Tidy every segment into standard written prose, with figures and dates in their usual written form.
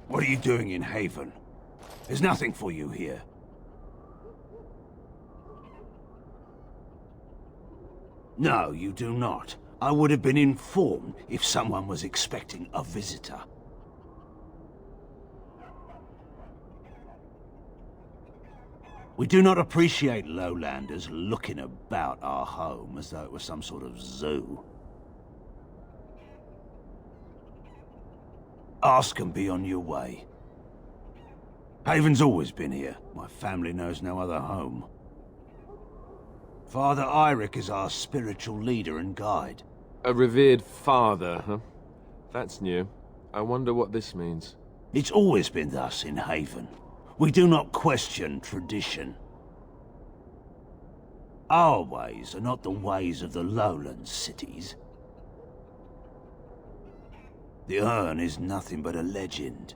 What are you doing in Haven? There's nothing for you here. No, you do not. I would have been informed if someone was expecting a visitor. We do not appreciate lowlanders looking about our home as though it was some sort of zoo. Ask and be on your way. Haven's always been here. My family knows no other home. Father Eirik is our spiritual leader and guide. A revered father, huh? That's new. I wonder what this means. It's always been thus in Haven. We do not question tradition. Our ways are not the ways of the lowland cities. The urn is nothing but a legend.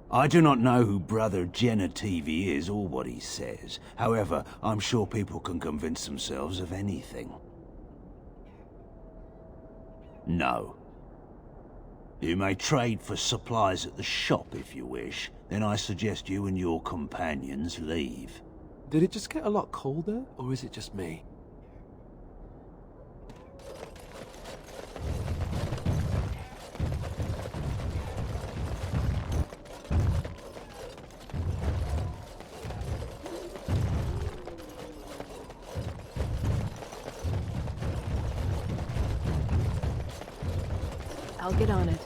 I do not know who Brother Genetivi is or what he says. However, I'm sure people can convince themselves of anything. No. You may trade for supplies at the shop if you wish. Then I suggest you and your companions leave. Did it just get a lot colder, or is it just me? I'll get on it.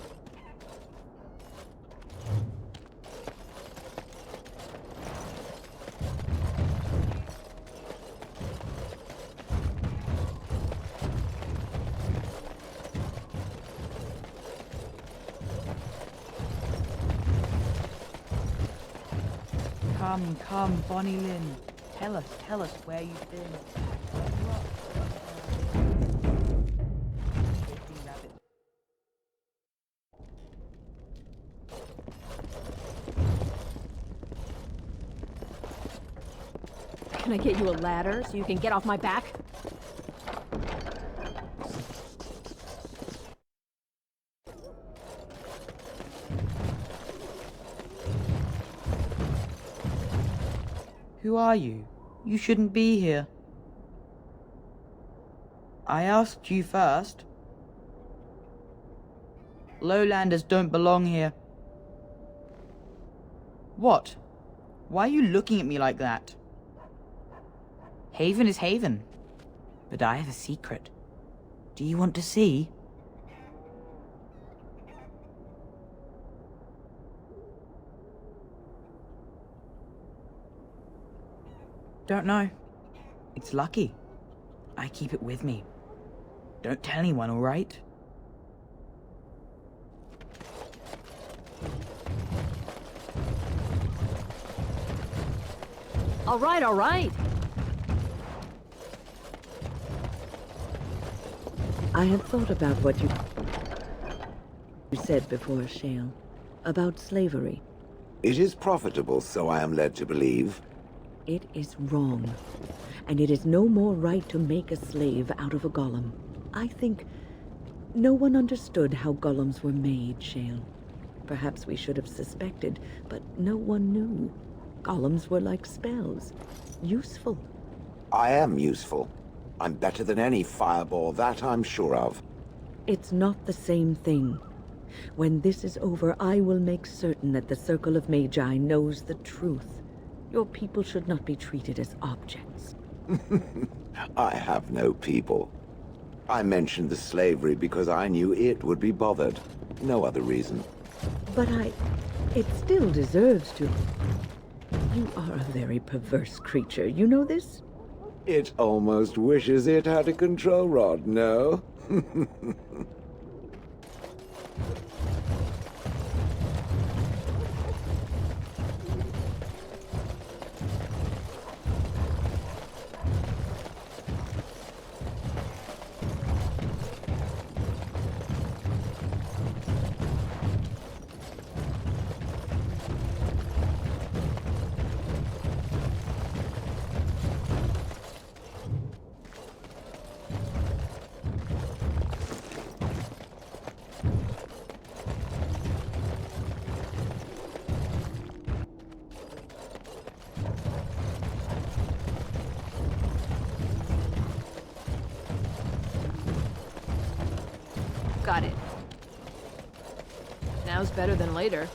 Come, Bonnie Lynn. Tell us where you've been. Can I get you a ladder so you can get off my back? Who are you? You shouldn't be here. I asked you first. Lowlanders don't belong here. What? Why are you looking at me like that? Haven is Haven. But I have a secret. Do you want to see? Don't know. It's lucky. I keep it with me. Don't tell anyone, all right? All right. I have thought about what you said before, Shale, about slavery. It is profitable, so I am led to believe. It is wrong, and it is no more right to make a slave out of a golem. I think no one understood how golems were made, Shale. Perhaps we should have suspected, but no one knew. Golems were like spells, useful. I am useful. I'm better than any fireball, that I'm sure of. It's not the same thing. When this is over, I will make certain that the Circle of Magi knows the truth. Your people should not be treated as objects. I have no people. I mentioned the slavery because I knew it would be bothered. No other reason. But it still deserves to. You are a very perverse creature, you know this? It almost wishes it had a control rod, no? Got it. Now's better than later.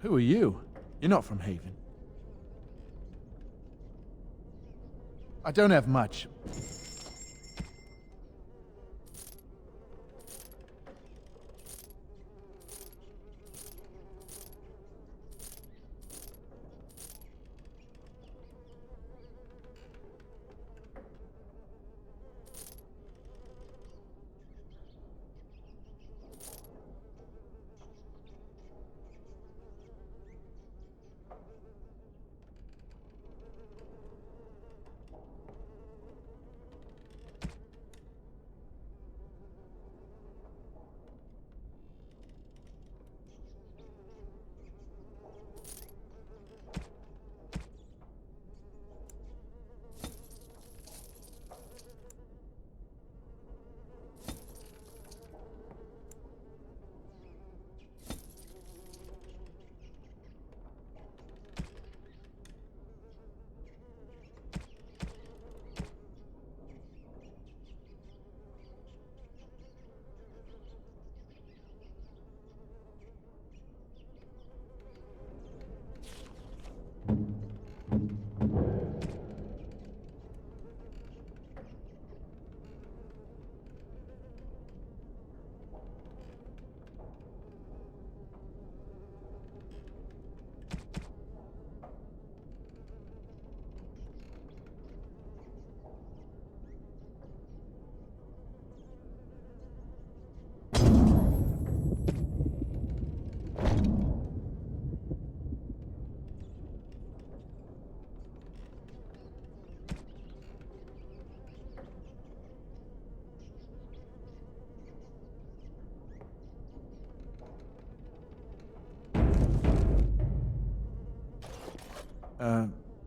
Who are you? You're not from Haven. I don't have much.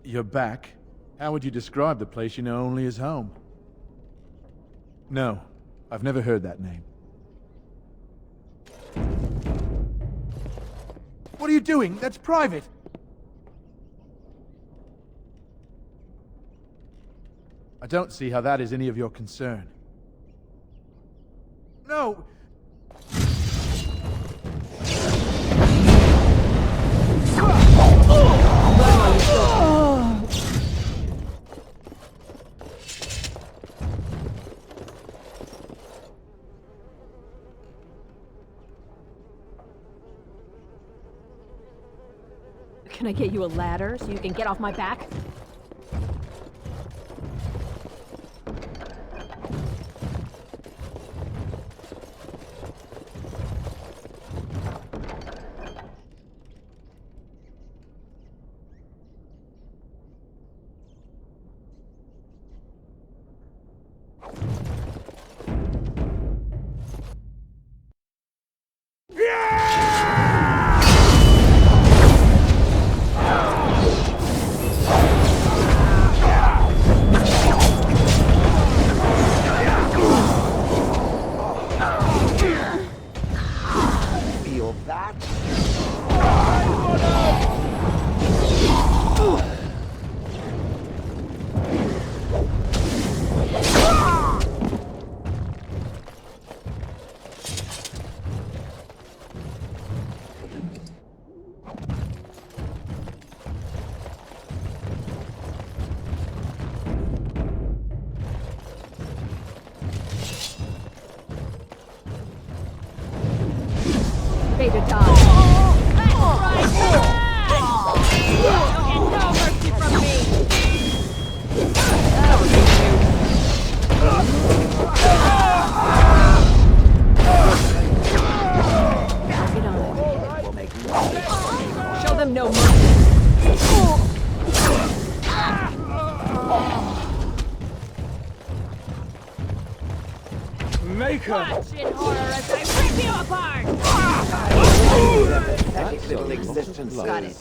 You're back. How would you describe the place you know only as home? No, I've never heard that name. What are you doing? That's private! I don't see how that is any of your concern. No! Can I get you a ladder so you can get off my back? Pay to die. That's right! You'll get no mercy from me! That'll do you. Get on it. Show them no mercy. Watch in horror as I rip you apart! Pathetic little existences. Got it.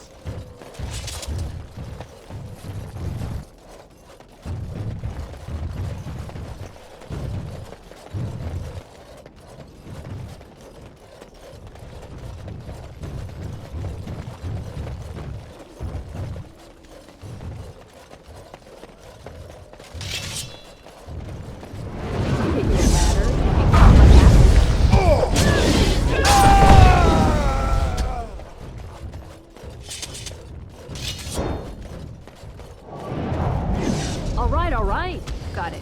All right. Got it.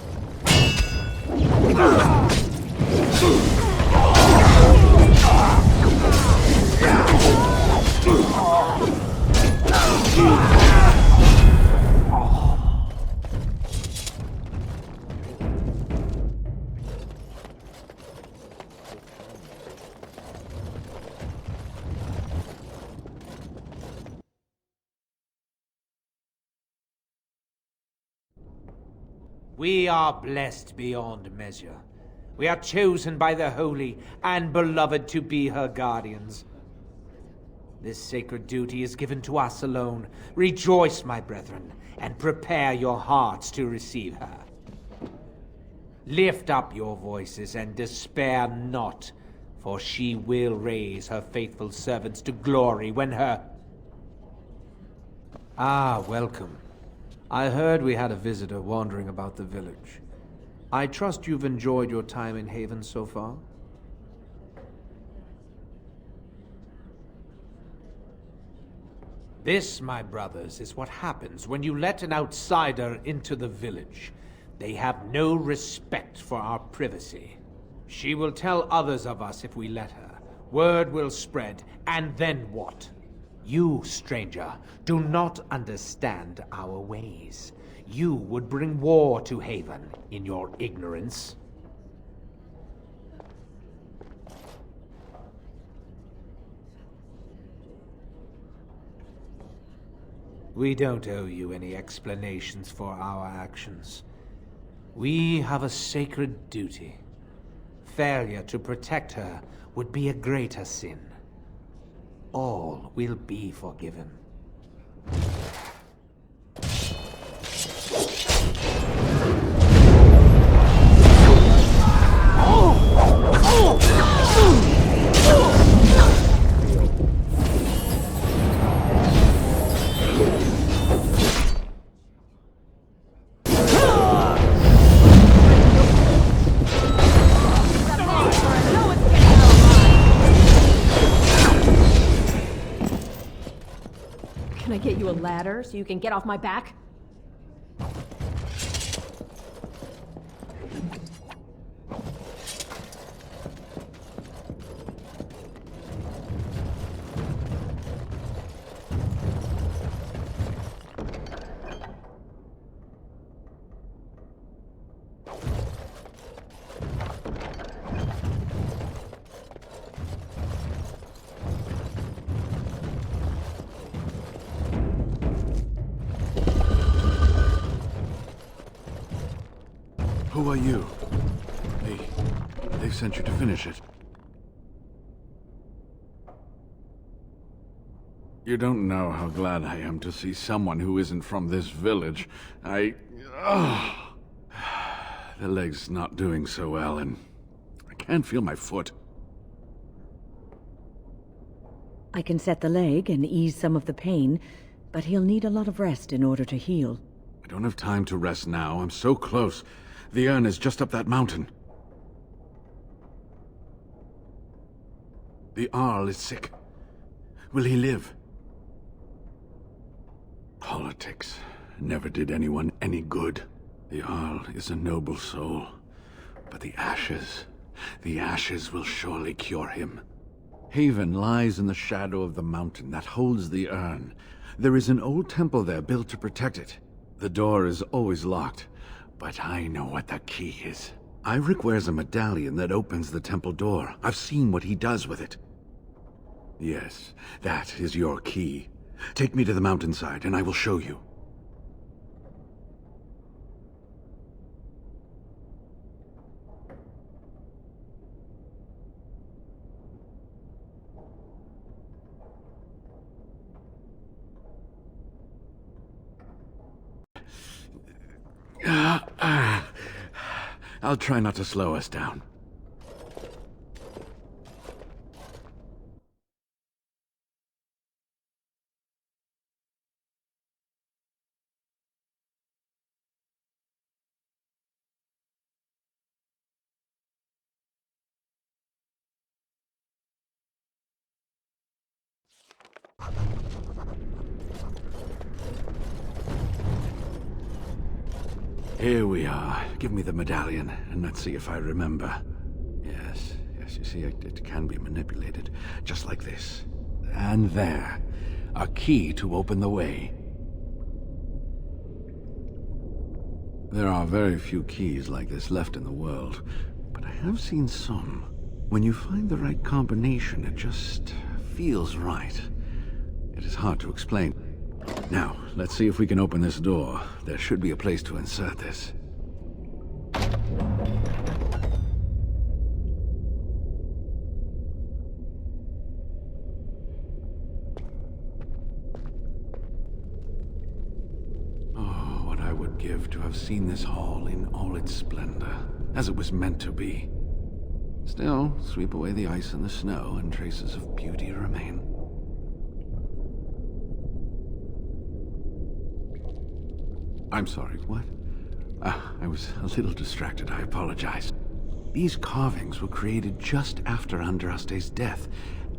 We are blessed beyond measure. We are chosen by the holy and beloved to be her guardians. This sacred duty is given to us alone. Rejoice, my brethren, and prepare your hearts to receive her. Lift up your voices and despair not, for she will raise her faithful servants to glory when her... Ah, welcome. I heard we had a visitor wandering about the village. I trust you've enjoyed your time in Haven so far? This, my brothers, is what happens when you let an outsider into the village. They have no respect for our privacy. She will tell others of us if we let her. Word will spread, and then what? You, stranger, do not understand our ways. You would bring war to Haven in your ignorance. We don't owe you any explanations for our actions. We have a sacred duty. Failure to protect her would be a greater sin. All will be forgiven. Can I get you a ladder so you can get off my back? Who are you? They sent you to finish it. You don't know how glad I am to see someone who isn't from this village. The leg's not doing so well, and I can't feel my foot. I can set the leg and ease some of the pain, but he'll need a lot of rest in order to heal. I don't have time to rest now. I'm so close. The urn is just up that mountain. The Arl is sick. Will he live? Politics never did anyone any good. The Arl is a noble soul, but the ashes will surely cure him. Haven lies in the shadow of the mountain that holds the urn. There is an old temple there built to protect it. The door is always locked, but I know what the key is. Iric wears a medallion that opens the temple door. I've seen what he does with it. Yes, that is your key. Take me to the mountainside and I will show you. I'll try not to slow us down. Here we are. Give me the medallion, and let's see if I remember. Yes, you see, it can be manipulated, just like this. And there. A key to open the way. There are very few keys like this left in the world, but I have seen some. When you find the right combination, it just feels right. It is hard to explain. Now, let's see if we can open this door. There should be a place to insert this. Oh, what I would give to have seen this hall in all its splendor, as it was meant to be. Still, sweep away the ice and the snow, and traces of beauty remain. I'm sorry, what? I was a little distracted, I apologize. These carvings were created just after Andraste's death,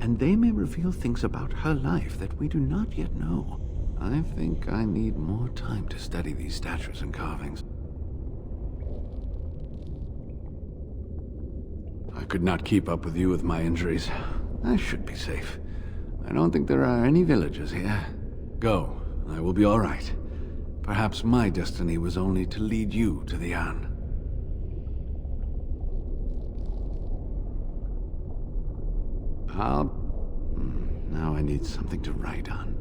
and they may reveal things about her life that we do not yet know. I think I need more time to study these statues and carvings. I could not keep up with you with my injuries. I should be safe. I don't think there are any villagers here. Go, I will be all right. Perhaps my destiny was only to lead you to the urn. Now I need something to write on.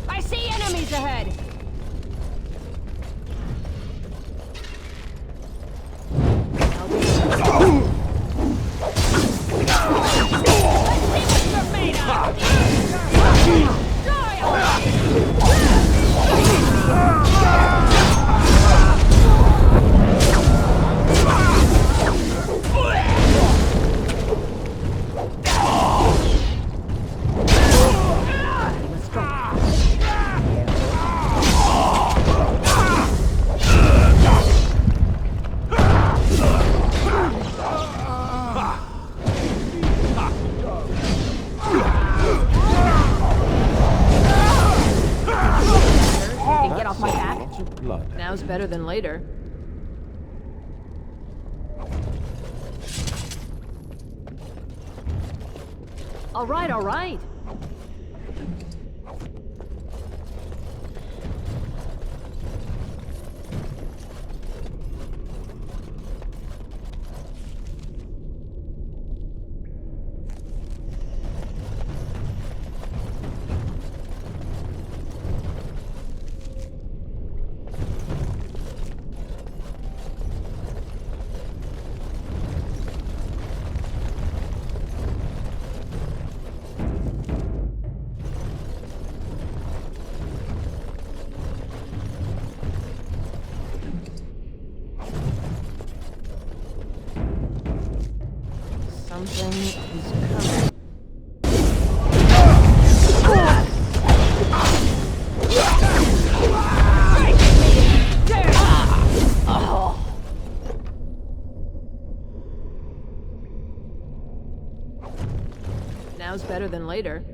I see enemies ahead! Now's better than later. All right, all right. better than later.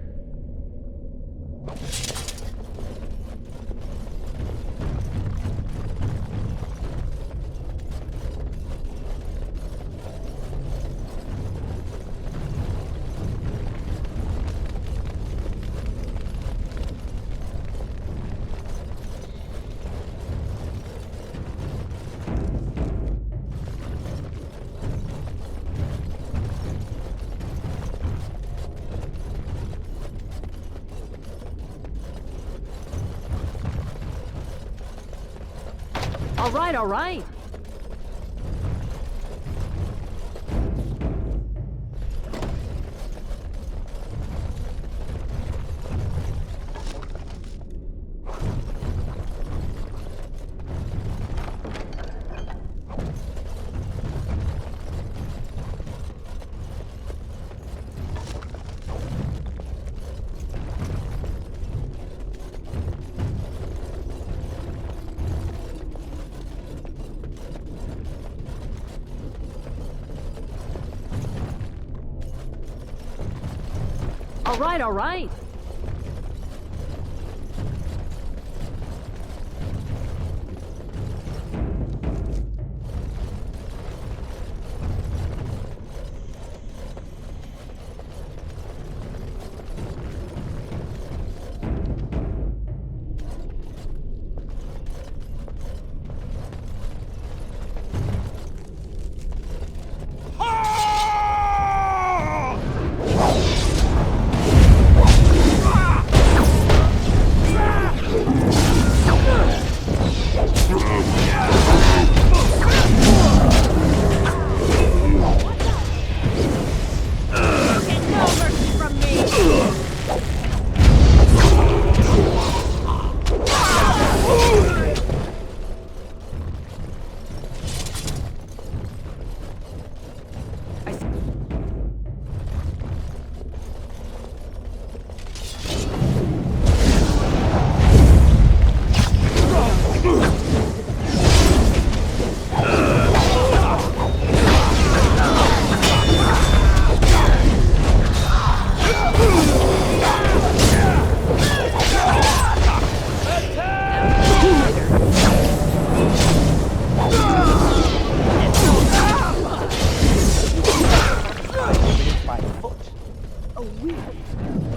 All right, all right. All right, all right.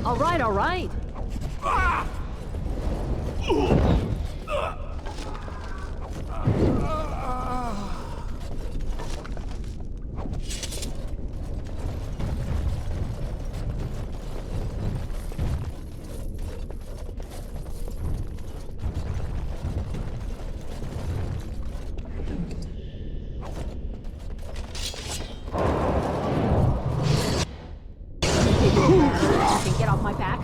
All right, all right. Get off my back.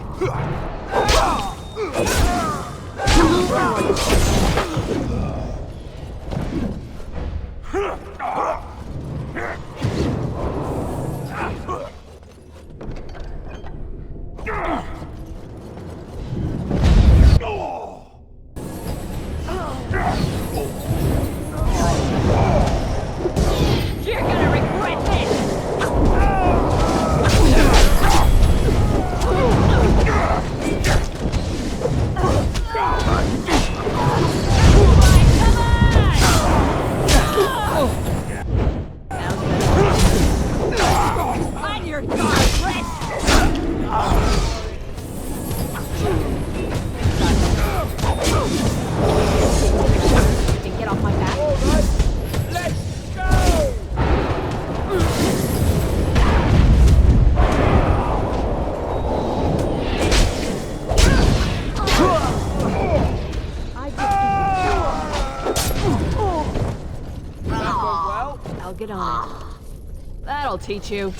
You're gonna regret this! On your guard, you can get off my back. Let's go! I'll get on it. That'll teach you.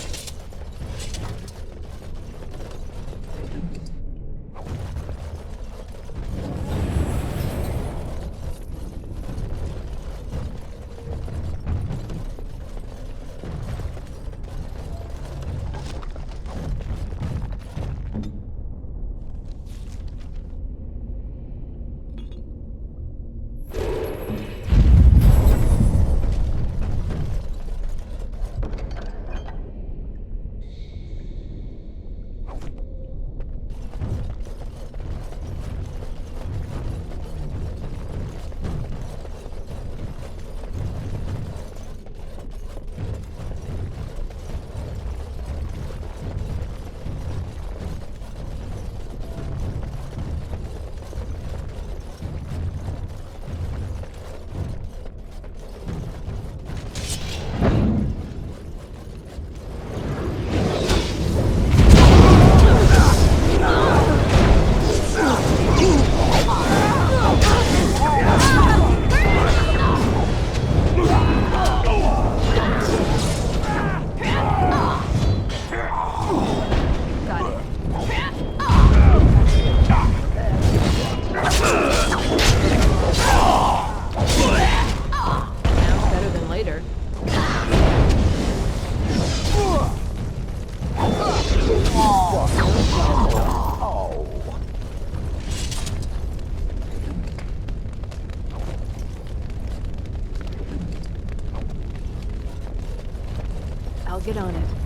get on it.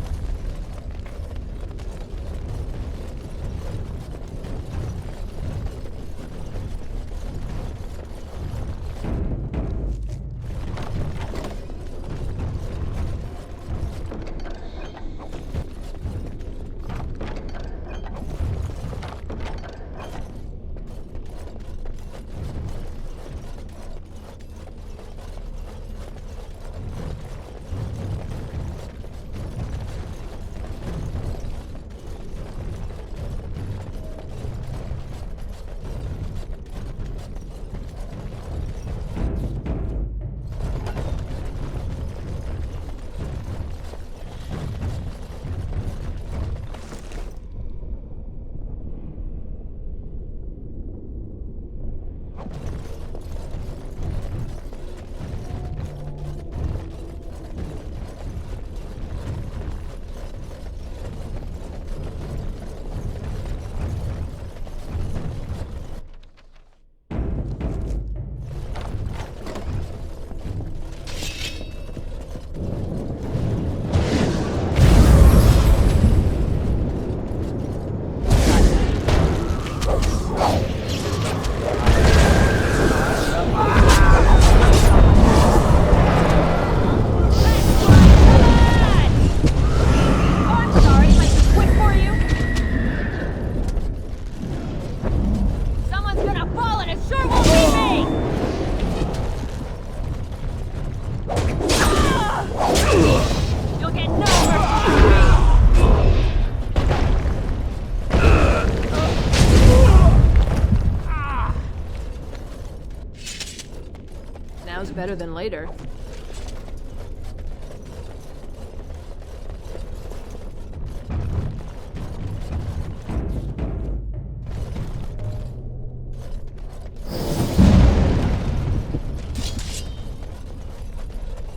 Now's better than later.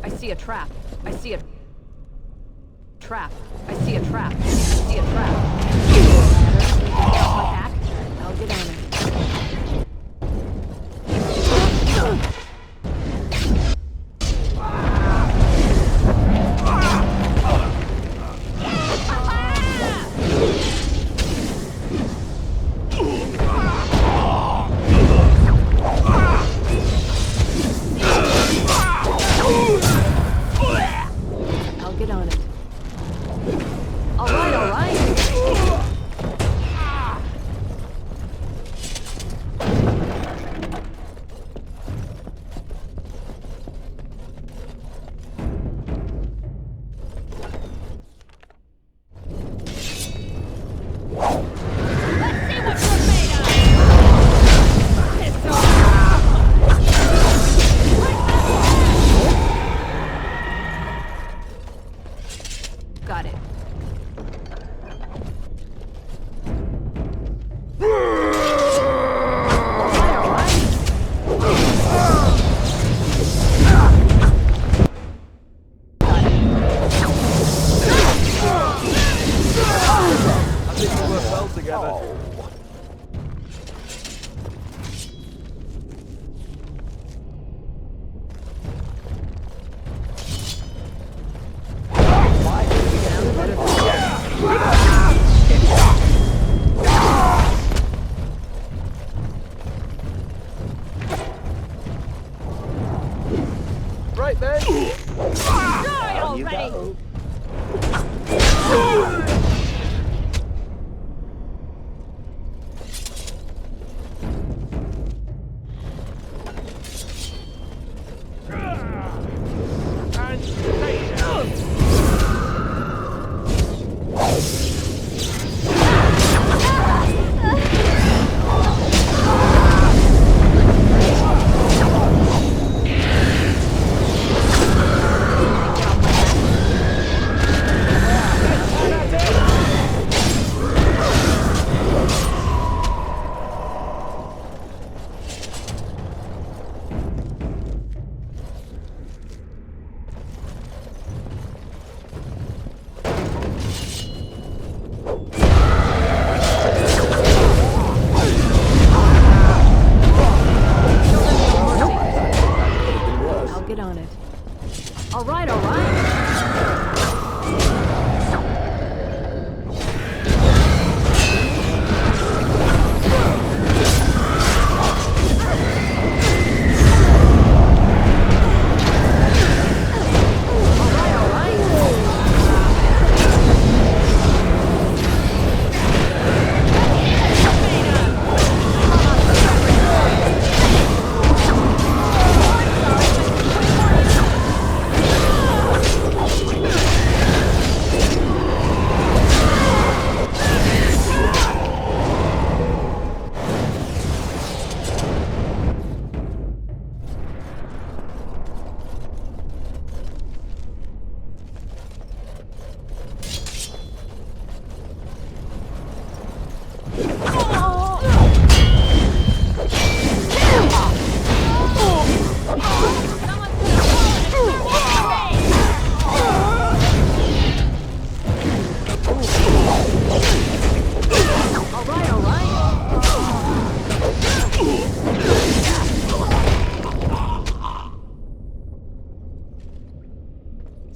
I see a trap. I see a trap. I see a trap. I see a trap. Get off my back. I'll get on it. I'll get on it. All right, all right.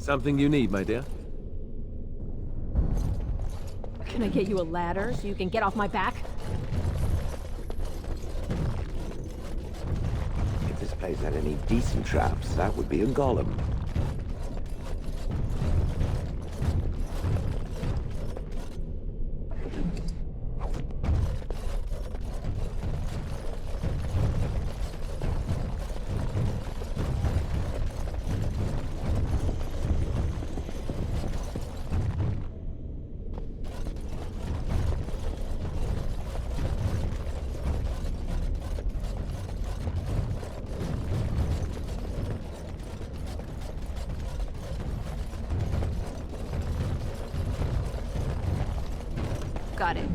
Something you need, my dear? Can I get you a ladder so you can get off my back? If this place had any decent traps, that would be a golem. Got it.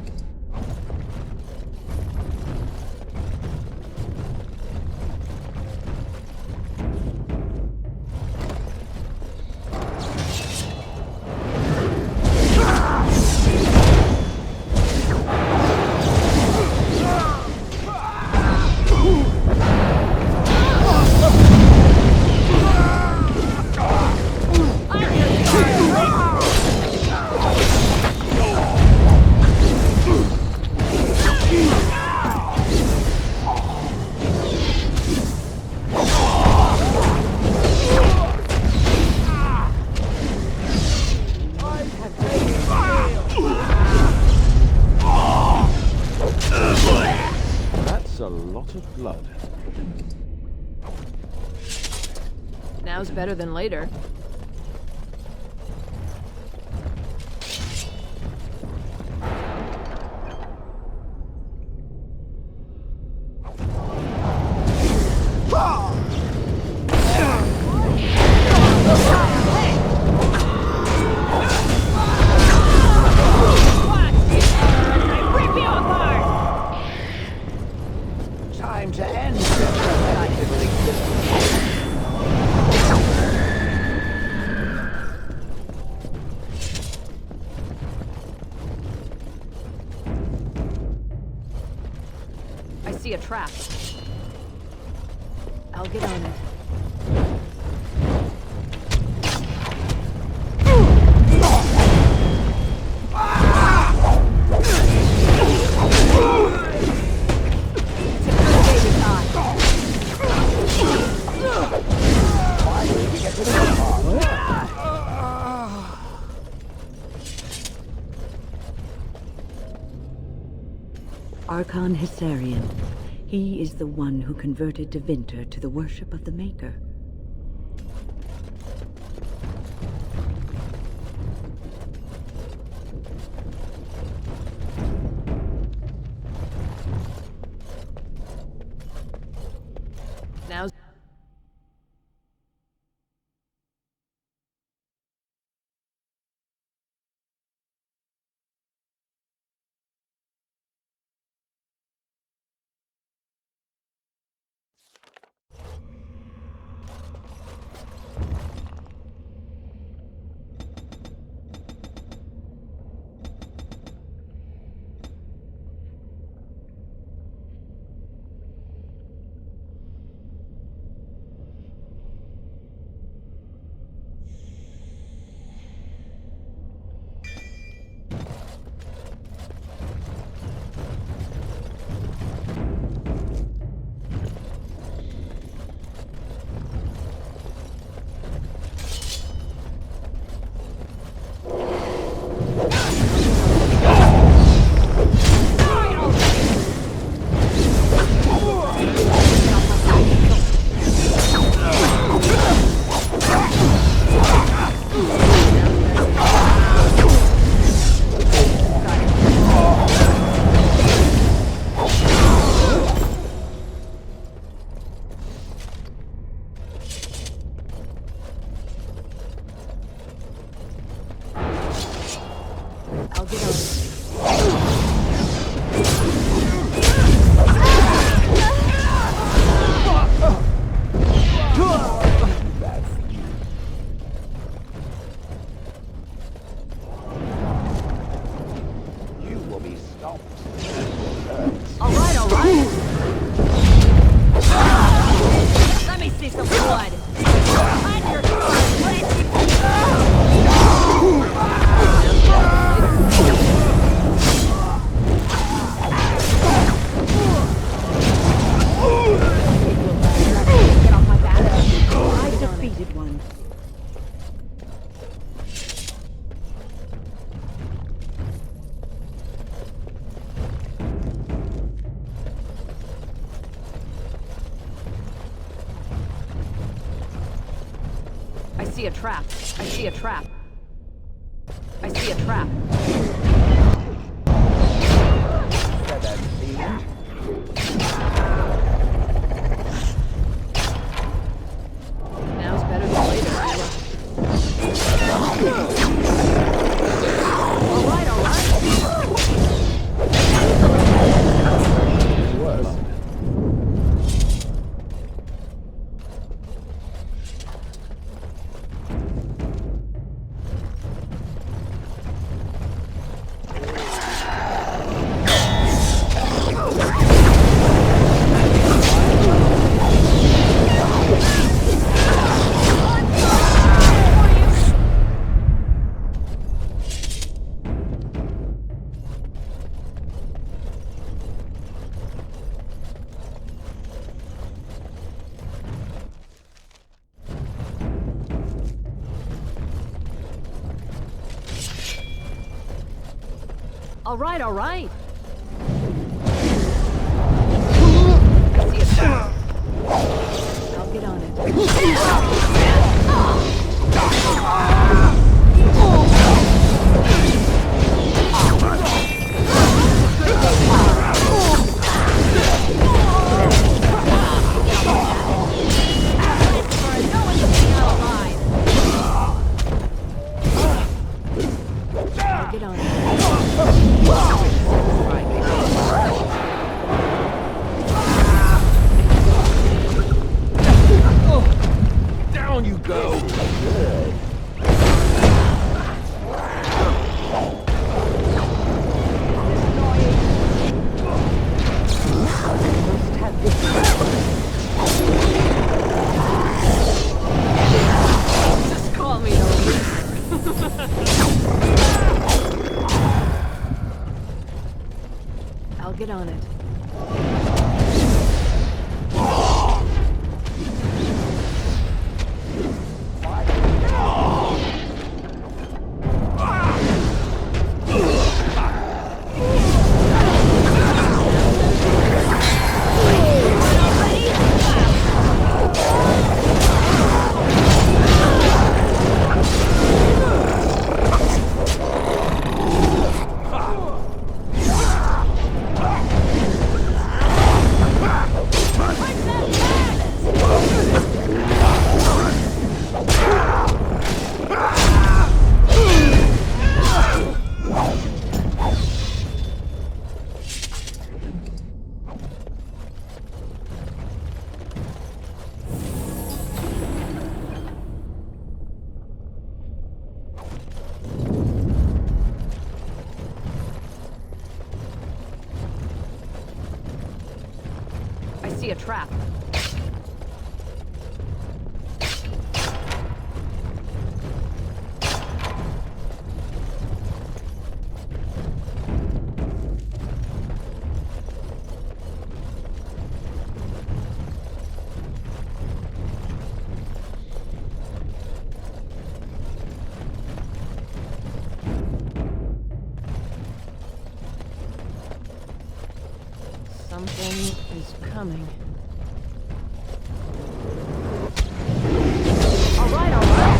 That's a lot of blood. Now's better than later. Time to end this activity. I see a trap. I'll get on it. Archon Hissarian. He is the one who converted Devinter to the worship of the Maker. Now's I'll get on it. You will be stopped. All right. Let me see some blood. On your see a trap. I see a trap. I see a trap. Now's better than later, Iowa. All right, all right. It was. All right, all right. I see a trap. I'll get on it. I'll get on it. Down you go! Just call me the Reaper. I'll get on it. I see a trap. Something is coming. All right, all right.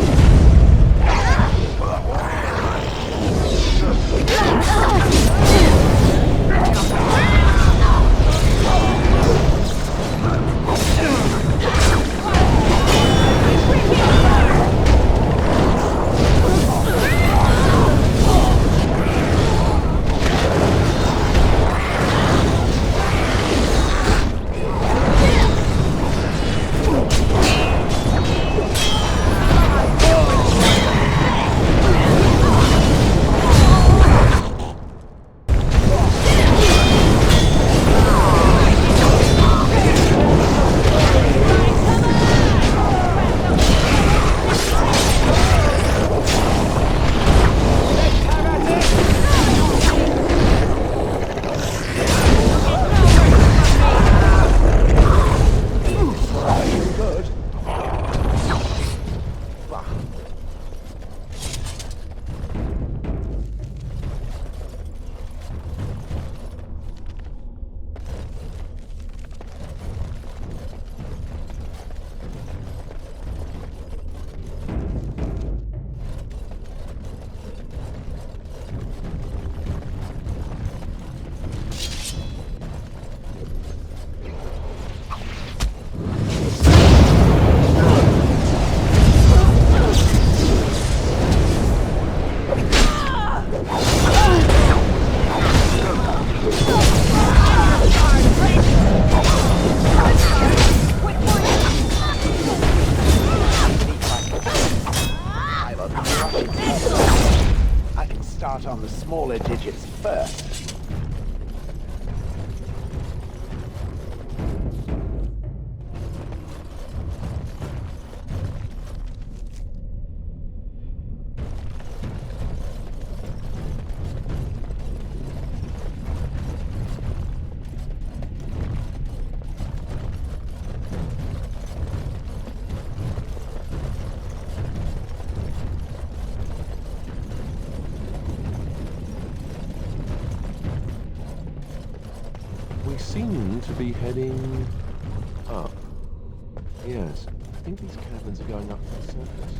to be heading up. Yes, I think these caverns are going up to the surface.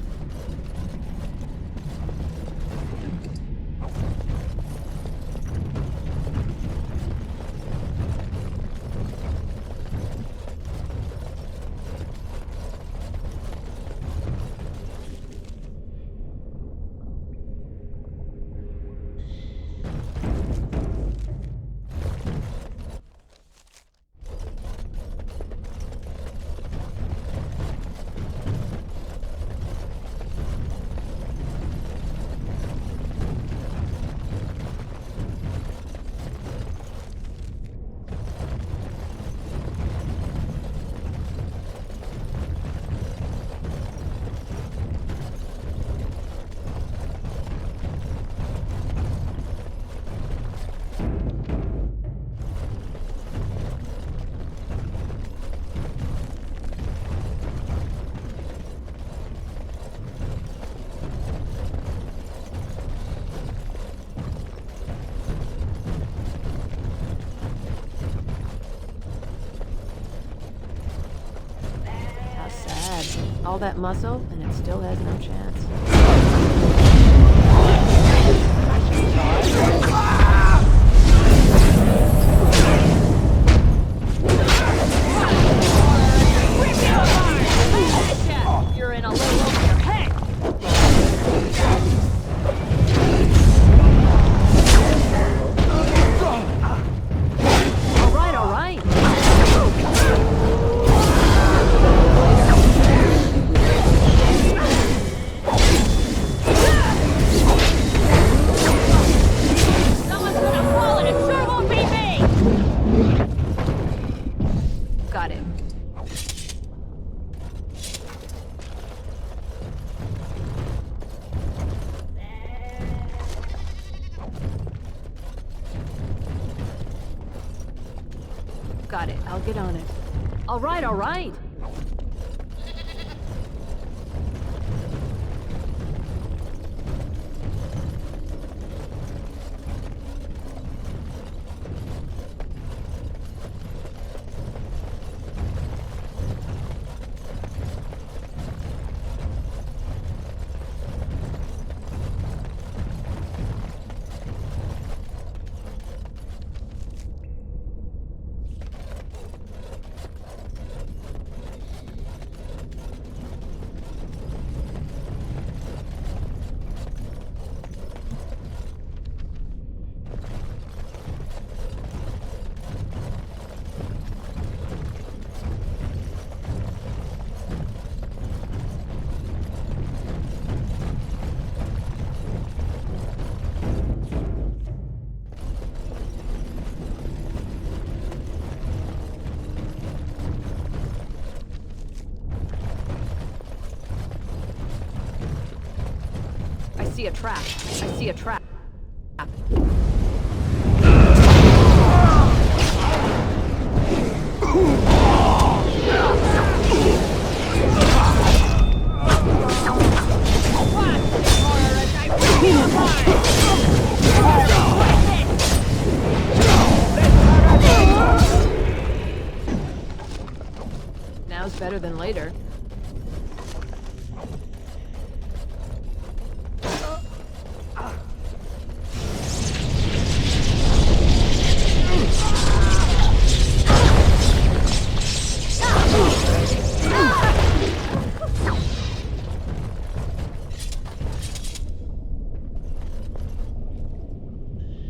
How sad. All that muscle, and it still has no chance. You're in a little over your head. All right. Someone's gonna fall and it sure won't be me! Got it. Got it. I'll get on it. All right. I see a trap. Now's better than later.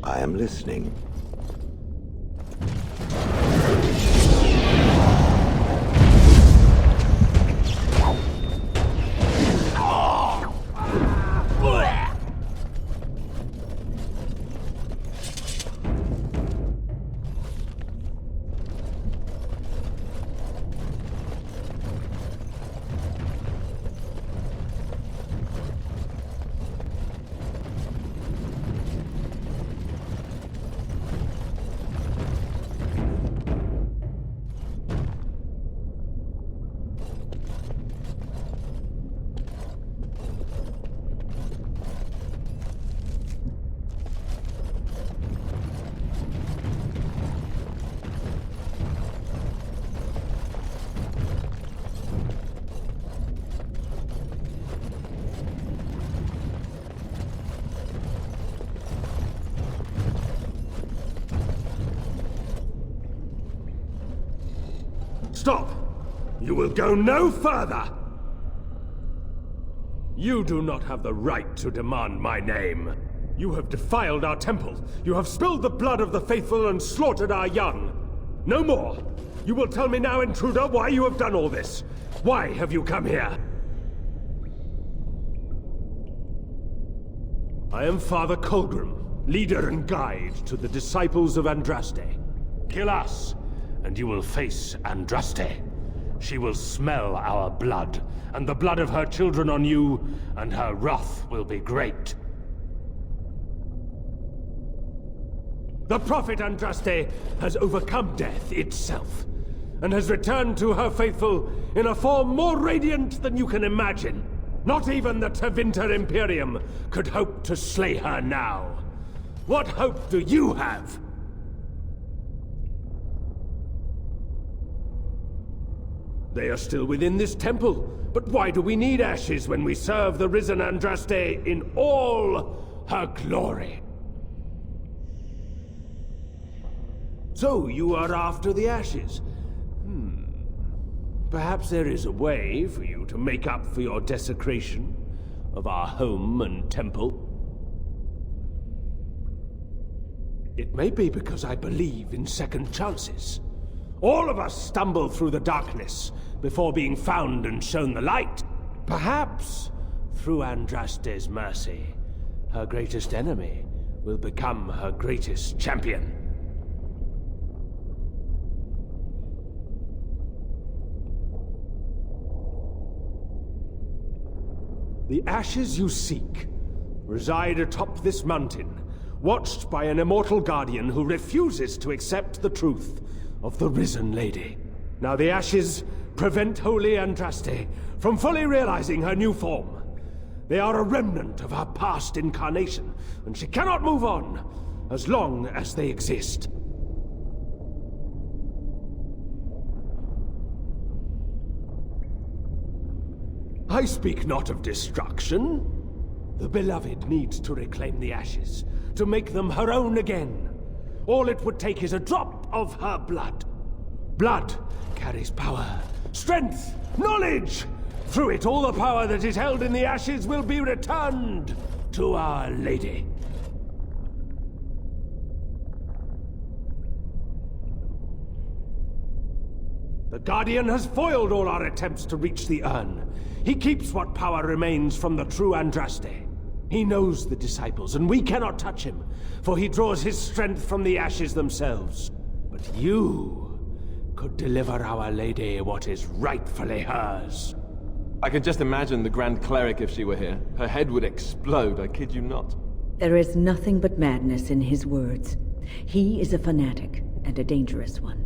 I am listening. Stop! You will go no further! You do not have the right to demand my name. You have defiled our temple. You have spilled the blood of the faithful and slaughtered our young. No more! You will tell me now, intruder, why you have done all this. Why have you come here? I am Father Colgrim, leader and guide to the disciples of Andraste. Kill us, and you will face Andraste. She will smell our blood, and the blood of her children on you, and her wrath will be great. The prophet Andraste has overcome death itself, and has returned to her faithful in a form more radiant than you can imagine. Not even the Tevinter Imperium could hope to slay her now. What hope do you have? They are still within this temple, but why do we need ashes when we serve the risen Andraste in all her glory? So you are after the ashes? Perhaps there is a way for you to make up for your desecration of our home and temple. It may be because I believe in second chances. All of us stumble through the darkness before being found and shown the light. Perhaps, through Andraste's mercy, her greatest enemy will become her greatest champion. The ashes you seek reside atop this mountain, watched by an immortal guardian who refuses to accept the truth of the risen lady. Now the ashes prevent Holy Andraste from fully realizing her new form. They are a remnant of her past incarnation, and she cannot move on as long as they exist. I speak not of destruction. The beloved needs to reclaim the ashes, to make them her own again. All it would take is a drop of her blood. Blood carries power, strength, knowledge. Through it, all the power that is held in the ashes will be returned to Our Lady. The Guardian has foiled all our attempts to reach the urn. He keeps what power remains from the true Andraste. He knows the disciples, and we cannot touch him, for he draws his strength from the ashes themselves. But you could deliver Our Lady what is rightfully hers. I could just imagine the Grand Cleric if she were here. Her head would explode, I kid you not. There is nothing but madness in his words. He is a fanatic, and a dangerous one.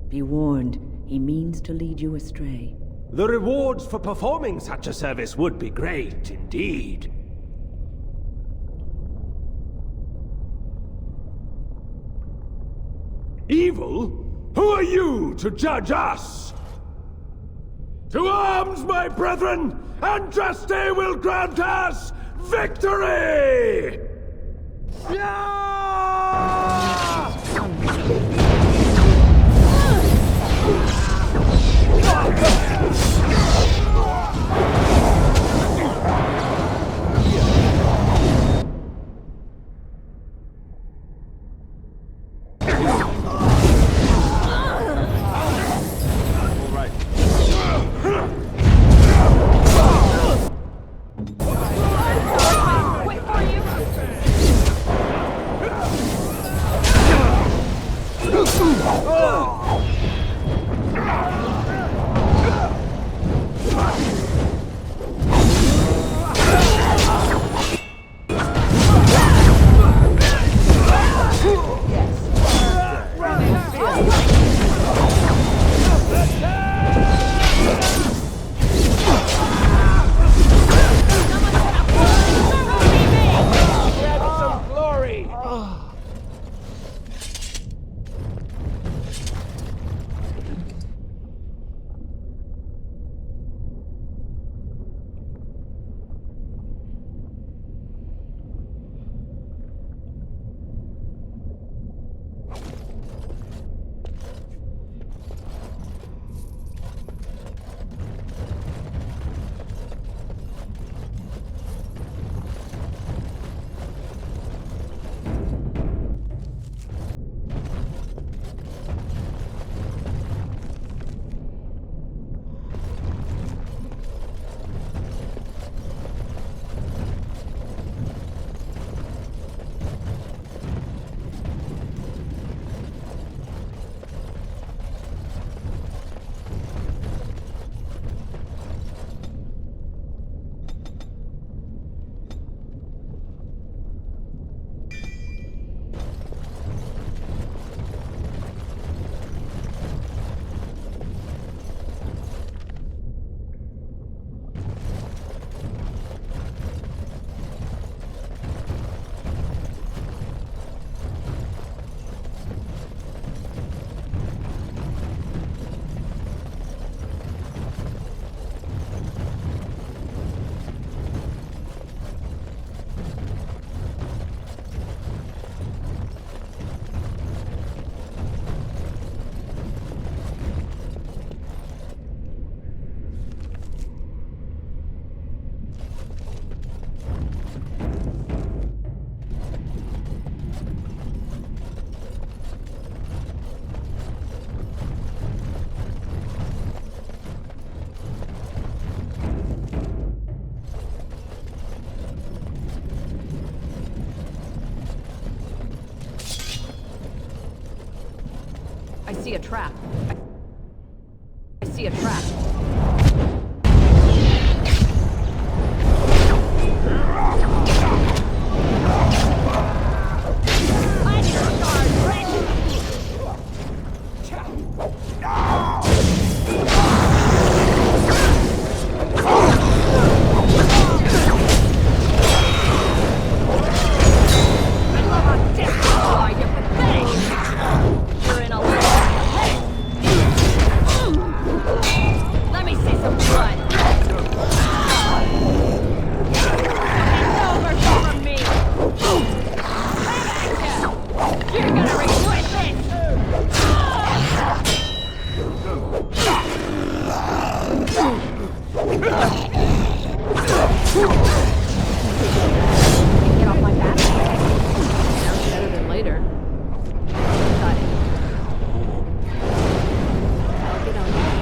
Be warned, he means to lead you astray. The rewards for performing such a service would be great indeed. Evil? Who are you to judge us? To arms, my brethren! Andraste will grant us victory! see a trap. I see a trap. I need a guard, Rich! I love how different you are, you're pathetic! You're in a little... Let me see some blood! No mercy from me! Back at ya! You're gonna regret Get off my back. Sounds better than later. Got it. I'll get on that.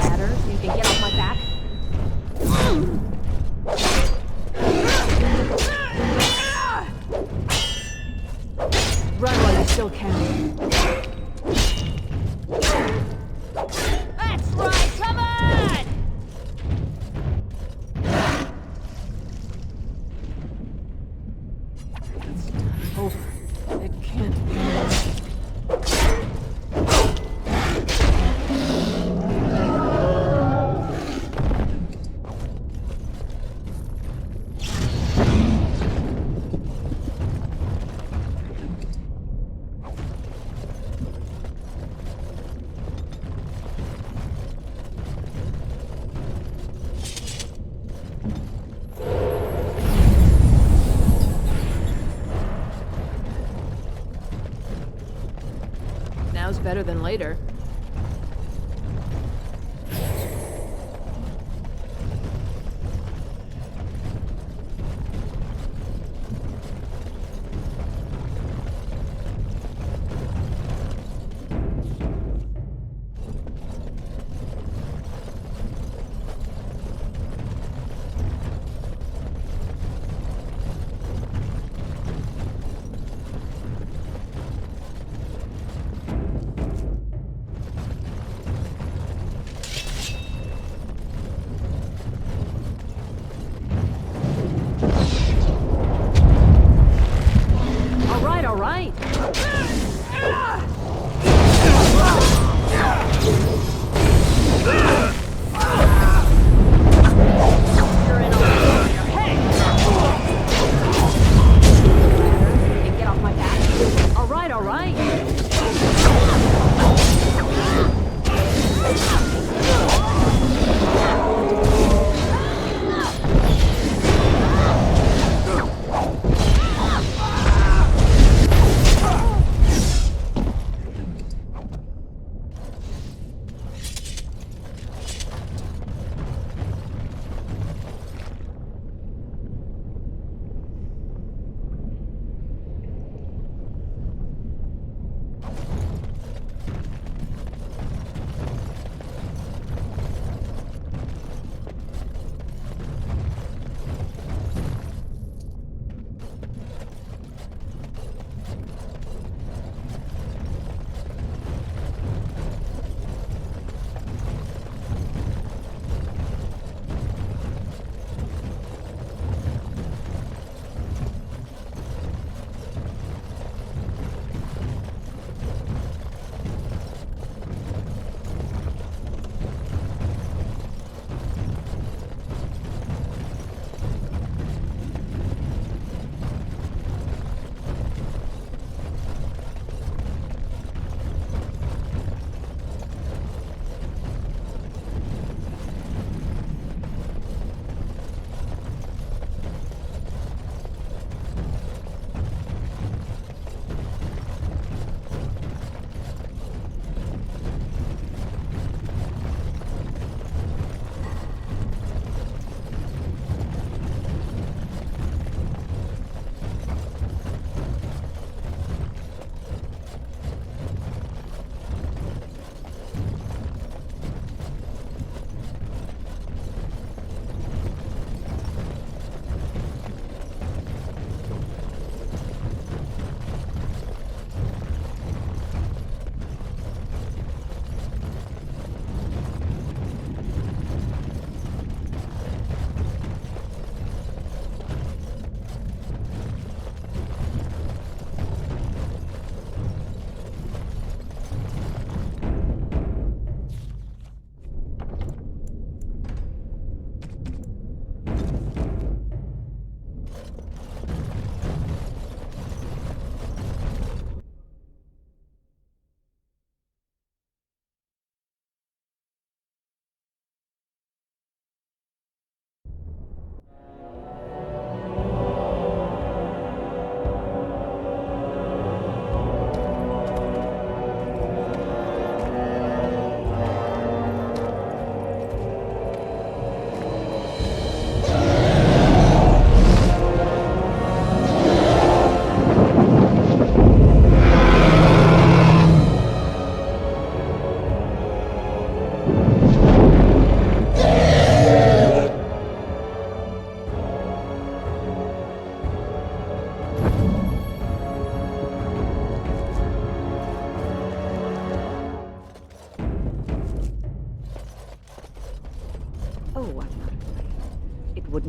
Better, so you can get off my back. Run while you still can. That's right, come on! Over. It can't be. Now's better than later.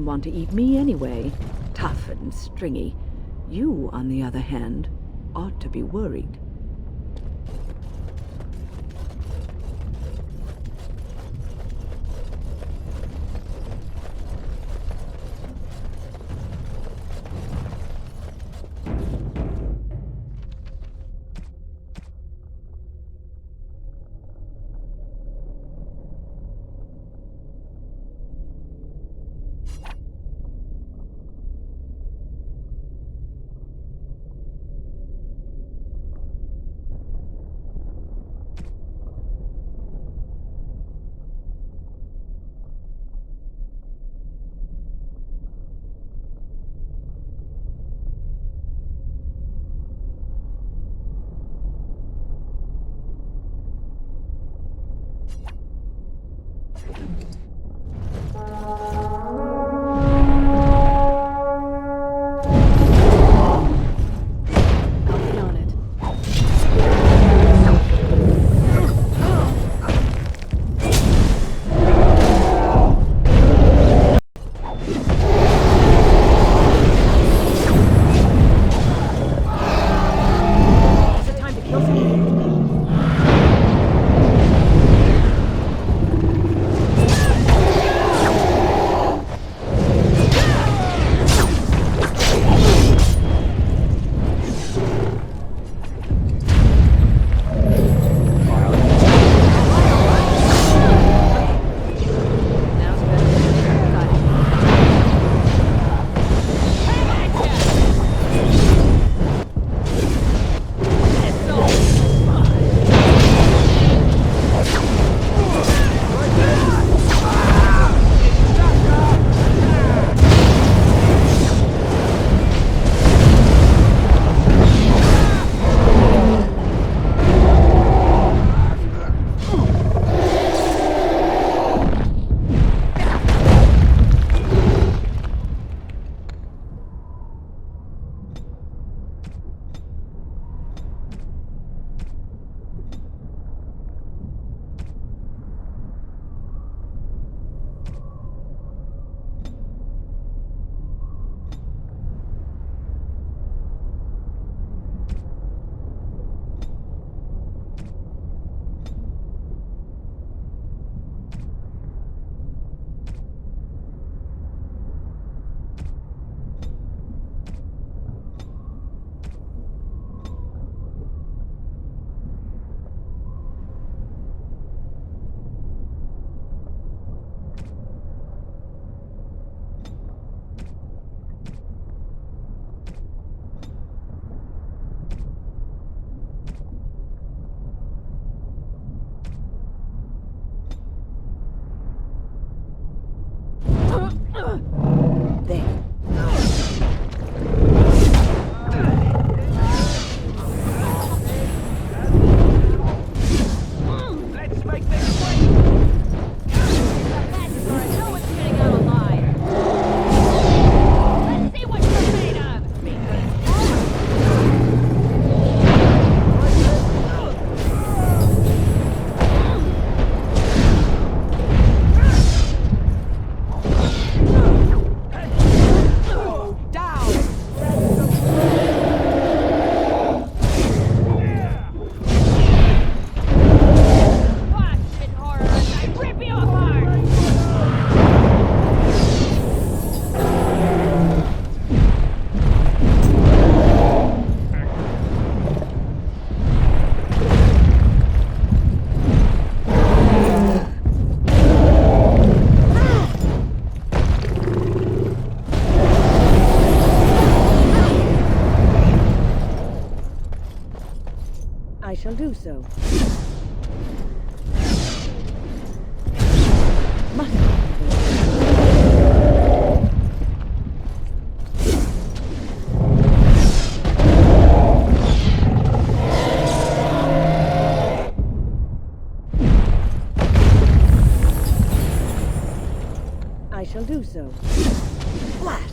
doesn't want to eat me anyway. Tough and stringy. You, on the other hand, ought to be worried. I shall do so. Must I shall do so. Blast!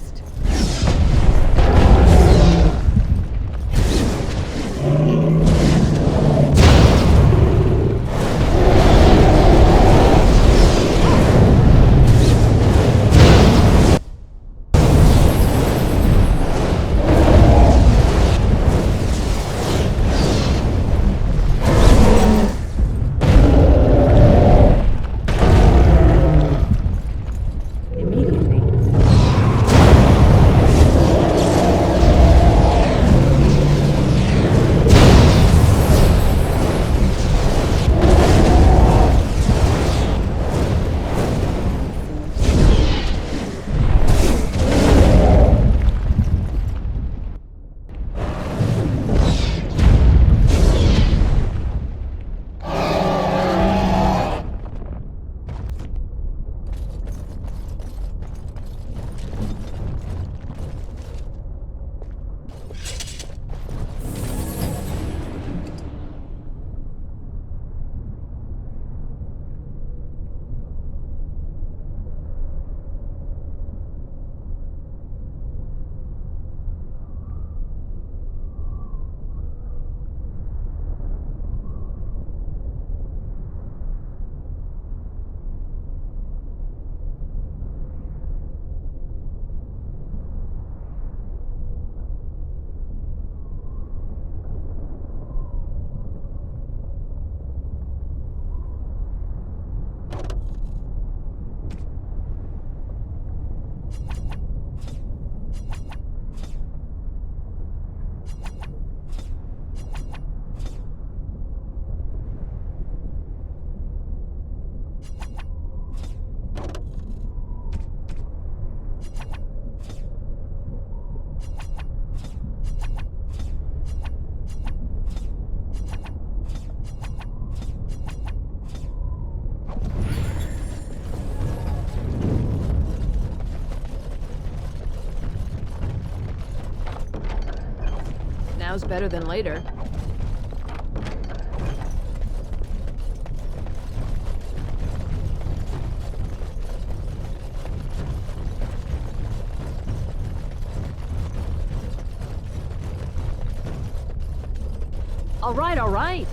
now's better than later. All right, all right.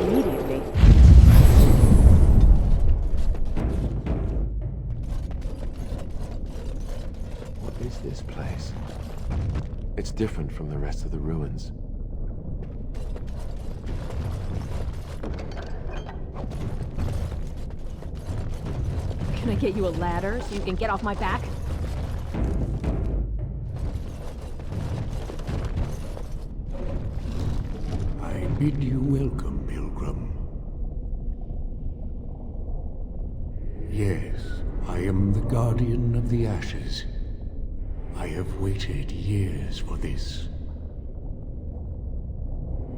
Immediately. What is this place? It's different from the rest of the ruins. Can I get you a ladder so you can get off my back? I bid you welcome, Pilgrim. Yes, I am the Guardian of the Ashes. I have waited years for this.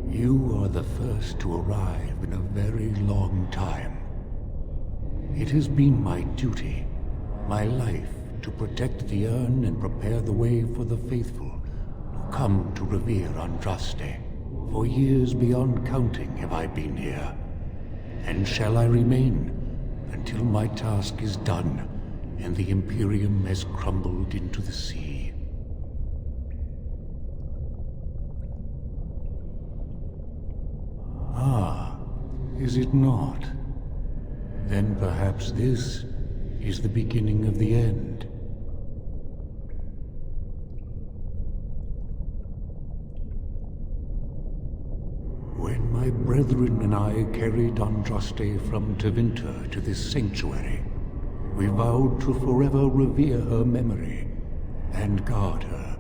You are the first to arrive in a very long time. It has been my duty, my life, to protect the urn and prepare the way for the faithful who come to revere Andraste. For years beyond counting have I been here, and shall I remain until my task is done and the Imperium has crumbled into the sea. Ah, is it not? Then perhaps this is the beginning of the end. When my brethren and I carried Andraste from Tevinter to this sanctuary, we vowed to forever revere her memory and guard her.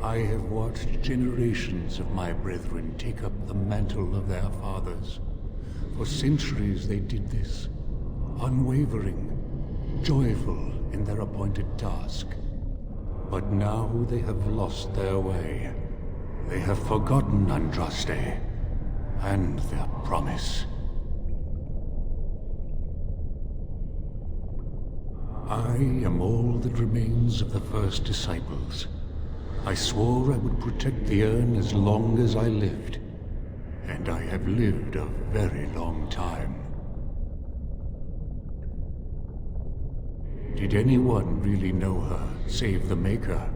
I have watched generations of my brethren take up the mantle of their fathers. For centuries they did this, unwavering, joyful in their appointed task. But now they have lost their way. They have forgotten Andraste and their promise. I am all that remains of the first disciples. I swore I would protect the urn as long as I lived, and I have lived a very long time. Did anyone really know her, save the Maker?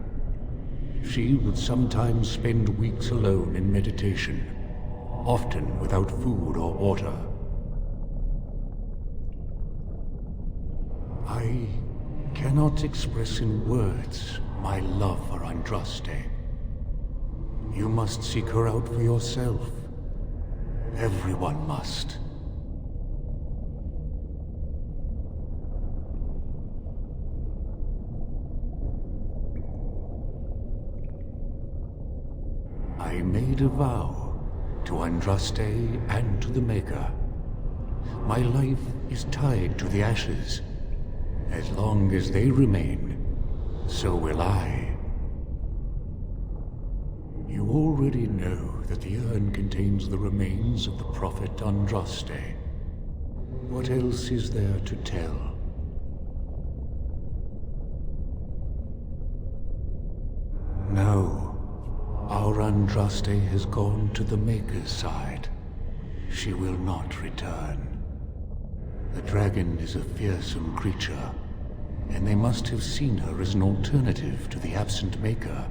She would sometimes spend weeks alone in meditation, often without food or water. I cannot express in words my love for Andraste. You must seek her out for yourself. Everyone must. I made a vow to Andraste and to the Maker. My life is tied to the ashes. As long as they remain, so will I. You already know that the urn contains the remains of the prophet Andraste. What else is there to tell? No. Our Andraste has gone to the Maker's side. She will not return. The dragon is a fearsome creature, and they must have seen her as an alternative to the absent Maker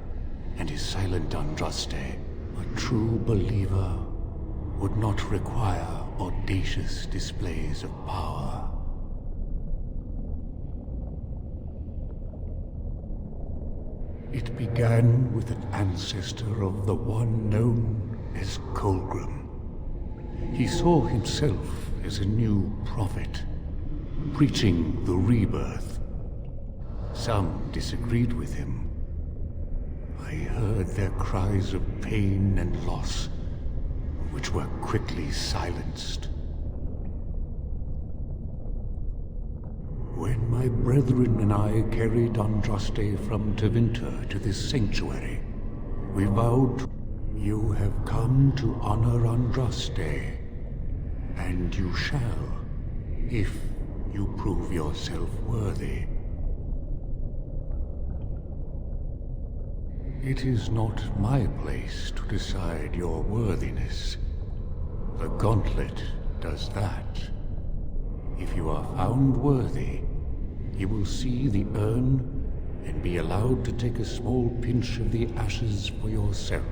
and his silent Andraste. A true believer would not require audacious displays of power. It began with an ancestor of the one known as Colgrim. He saw himself as a new prophet, preaching the rebirth. Some disagreed with him. I heard their cries of pain and loss, which were quickly silenced. When my brethren and I carried Andraste from Tevinter to this sanctuary, we vowed, you have come to honor Andraste, and you shall, if you prove yourself worthy. It is not my place to decide your worthiness. The gauntlet does that. If you are found worthy, you will see the urn and be allowed to take a small pinch of the ashes for yourself.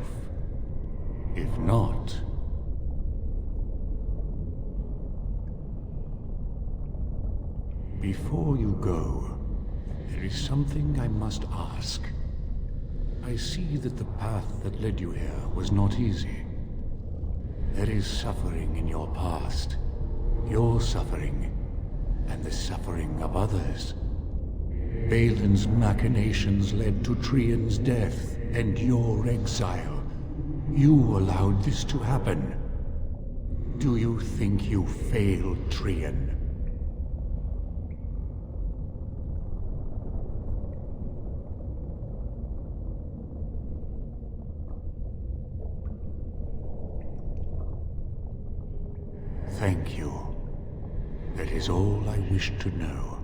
If not... Before you go, there is something I must ask. I see that the path that led you here was not easy. There is suffering in your past. Your suffering, and the suffering of others. Balin's machinations led to Trian's death and your exile. You allowed this to happen. Do you think you failed Trian? Thank you. That is all I wish to know.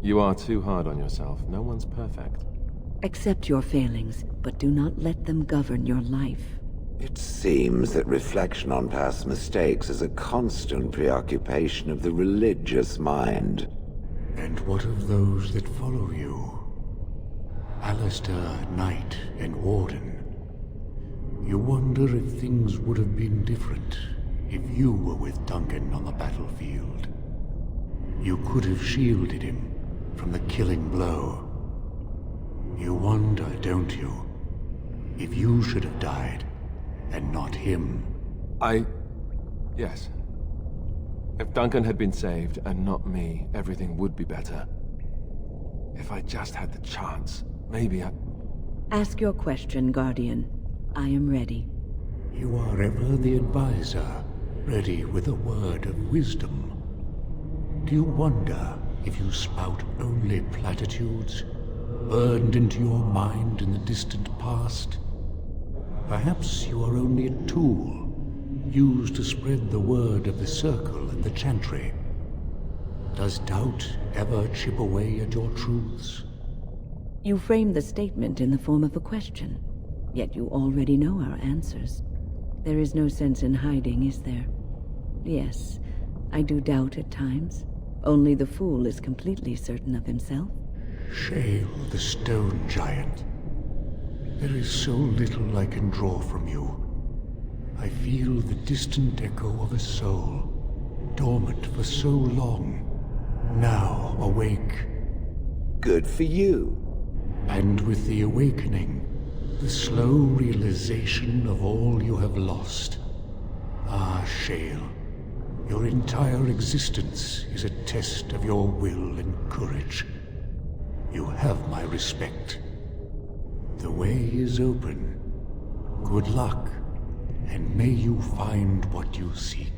You are too hard on yourself. No one's perfect. Accept your failings, but do not let them govern your life. It seems that reflection on past mistakes is a constant preoccupation of the religious mind. And what of those that follow you? Alistair, Knight, and Warden. You wonder if things would have been different if you were with Duncan on the battlefield. You could have shielded him from the killing blow. You wonder, don't you, if you should have died and not him? Yes. If Duncan had been saved and not me, everything would be better. If I just had the chance, maybe I... Ask your question, Guardian. I am ready. You are ever the advisor, ready with a word of wisdom. Do you wonder if you spout only platitudes, burned into your mind in the distant past? Perhaps you are only a tool, used to spread the word of the Circle and the Chantry. Does doubt ever chip away at your truths? You framed the statement in the form of a question, yet you already know our answers. There is no sense in hiding, is there? Yes, I do doubt at times. Only the fool is completely certain of himself. Shale, the stone giant. There is so little I can draw from you. I feel the distant echo of a soul, dormant for so long, now awake. Good for you. And with the awakening, the slow realization of all you have lost. Ah, Shale, your entire existence is a test of your will and courage. You have my respect. The way is open. Good luck, and may you find what you seek.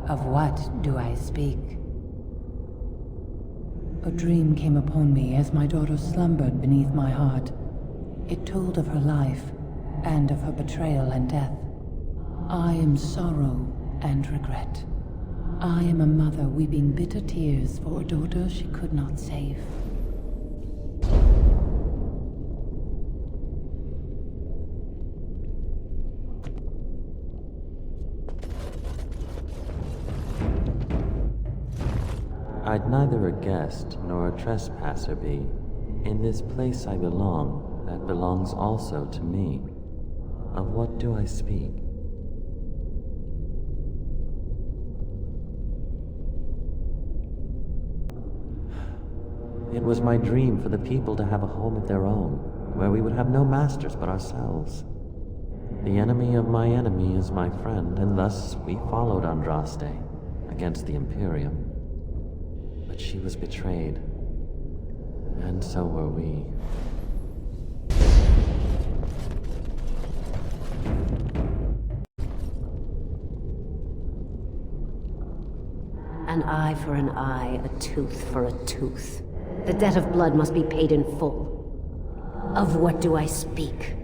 Of what do I speak? A dream came upon me as my daughter slumbered beneath my heart. It told of her life, and of her betrayal and death. I am sorrow and regret. I am a mother weeping bitter tears for a daughter she could not save. I'd neither a guest nor a trespasser be. In this place I belong, that belongs also to me. Of what do I speak? It was my dream for the people to have a home of their own, where we would have no masters but ourselves. The enemy of my enemy is my friend, and thus we followed Andraste against the Imperium. But she was betrayed, and so were we. An eye for an eye, a tooth for a tooth. The debt of blood must be paid in full. Of what do I speak?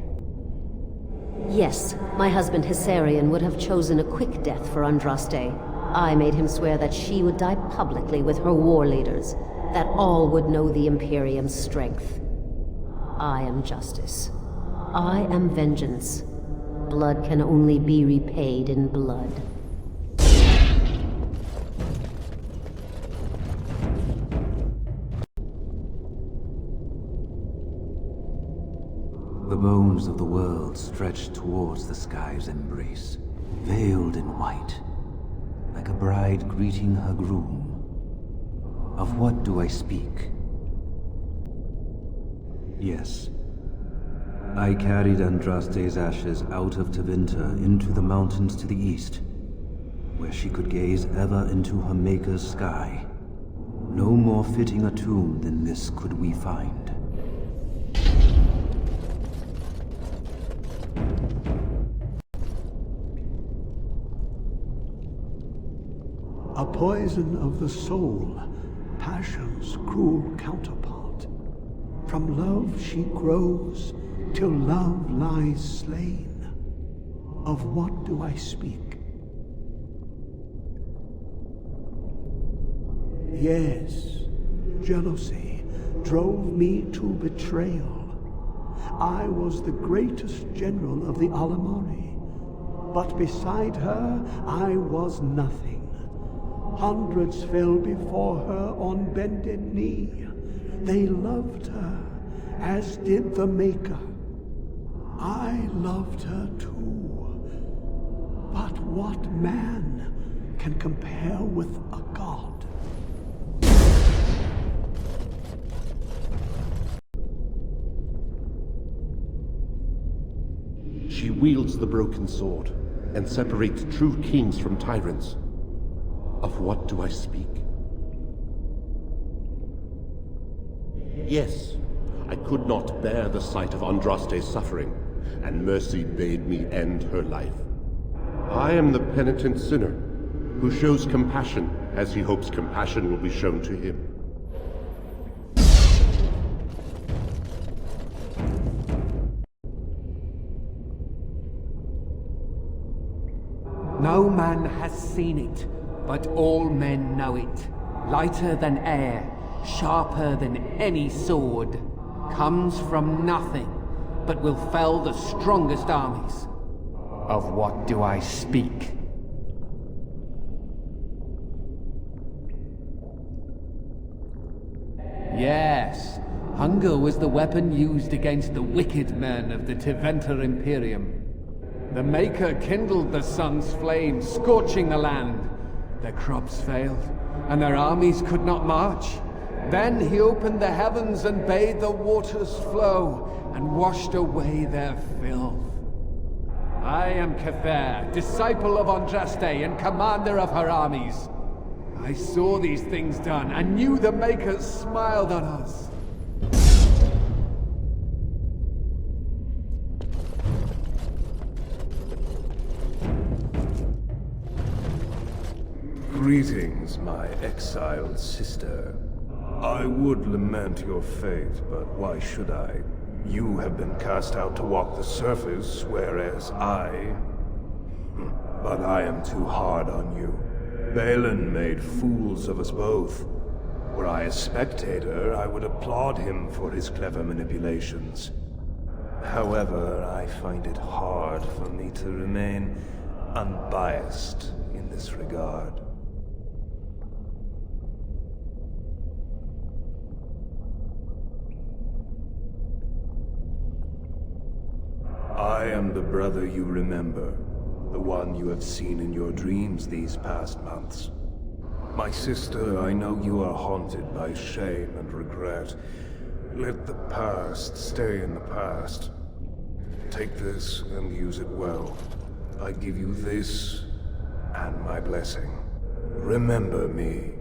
Yes, my husband Hissarion would have chosen a quick death for Andraste. I made him swear that she would die publicly with her war leaders, that all would know the Imperium's strength. I am justice. I am vengeance. Blood can only be repaid in blood. The bones of the world stretched towards the sky's embrace, veiled in white, like a bride greeting her groom. Of what do I speak? Yes. I carried Andraste's ashes out of Tevinter into the mountains to the east, where she could gaze ever into her Maker's sky. No more fitting a tomb than this could we find. A poison of the soul, passion's cruel counterpart. From love she grows, till love lies slain. Of what do I speak? Yes, jealousy drove me to betrayal. I was the greatest general of the Alamari, but beside her I was nothing. Hundreds fell before her on bended knee. They loved her, as did the Maker. I loved her too. But what man can compare with a god? She wields the broken sword and separates true kings from tyrants. Of what do I speak? Yes, I could not bear the sight of Andraste's suffering, and mercy bade me end her life. I am the penitent sinner, who shows compassion as he hopes compassion will be shown to him. No man has seen it, but all men know it. Lighter than air, sharper than any sword. Comes from nothing, but will fell the strongest armies. Of what do I speak? Yes, hunger was the weapon used against the wicked men of the Tevinter Imperium. The Maker kindled the sun's flame, scorching the land. Their crops failed, and their armies could not march. Then he opened the heavens and bade the waters flow, and washed away their filth. I am Cather, disciple of Andraste and commander of her armies. I saw these things done, and knew the Makers smiled on us. Greetings, my exiled sister. I would lament your fate, but why should I? You have been cast out to walk the surface, whereas I... But I am too hard on you. Balin made fools of us both. Were I a spectator, I would applaud him for his clever manipulations. However, I find it hard for me to remain unbiased in this regard. I am the brother you remember, the one you have seen in your dreams these past months. My sister, I know you are haunted by shame and regret. Let the past stay in the past. Take this and use it well. I give you this and my blessing. Remember me.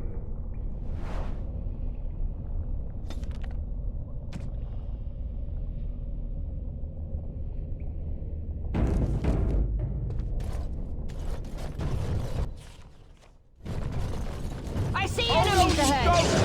I see enemies ahead!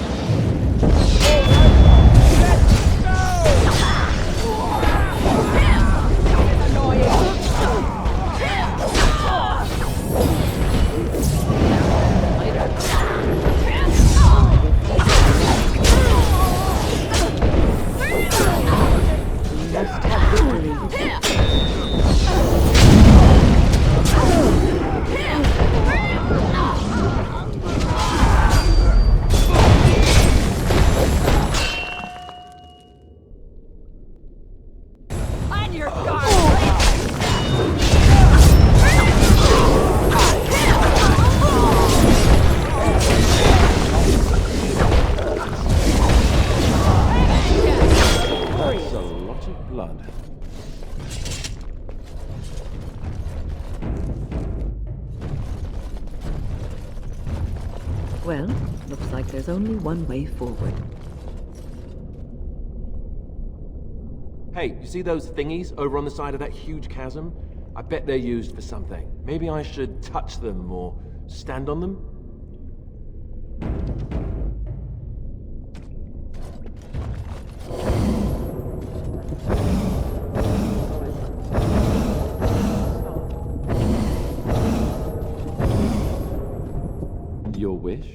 On your guard! That's a lot of blood. Well, looks like there's only one way forward. Hey, you see those thingies over on the side of that huge chasm? I bet they're used for something. Maybe I should touch them or stand on them? Your wish?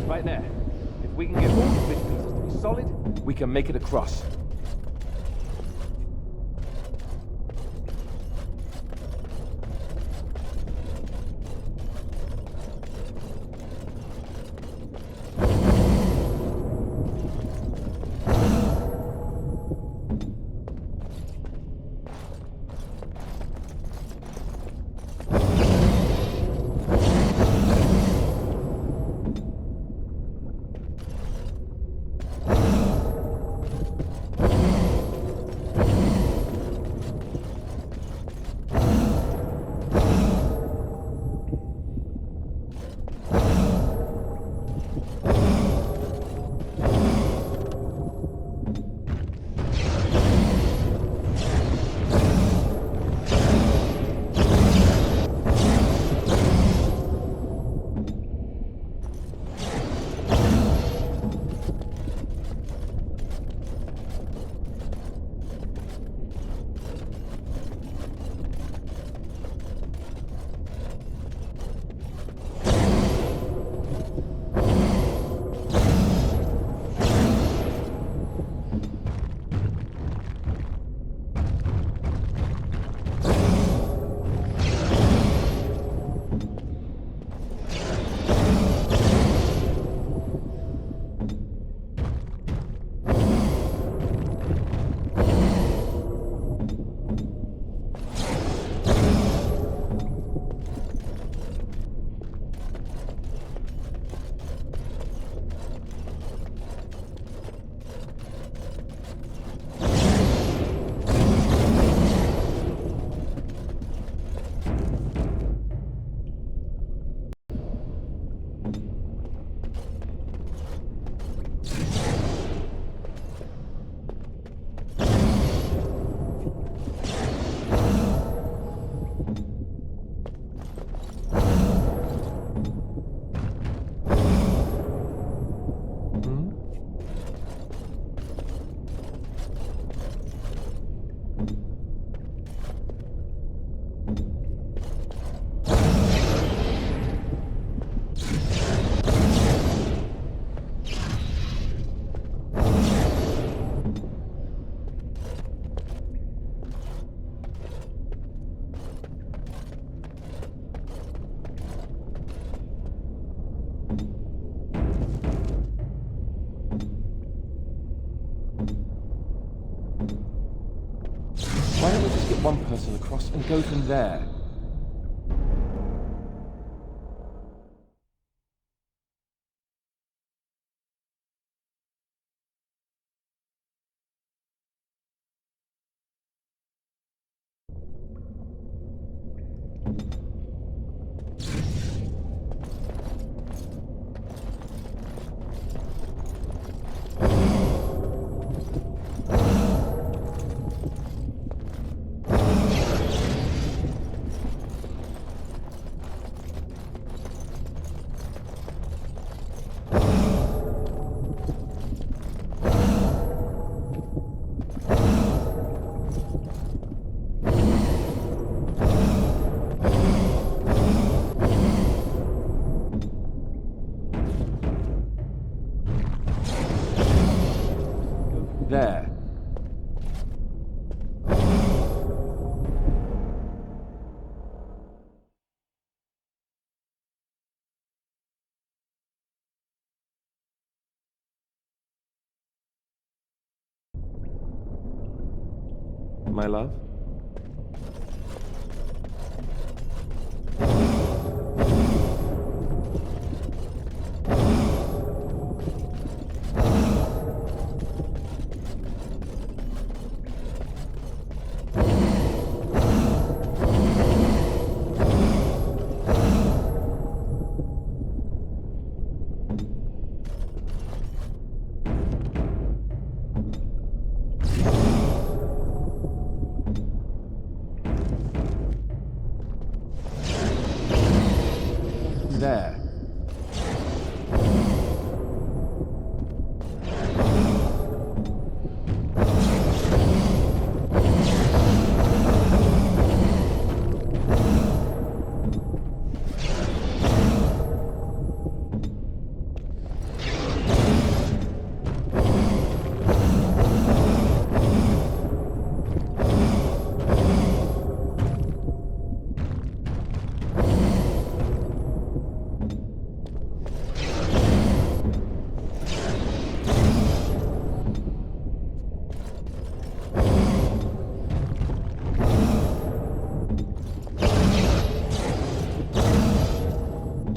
Right there. If we can get all the big pieces to be solid, we can make it across. one person across and go from there. There. My love? There.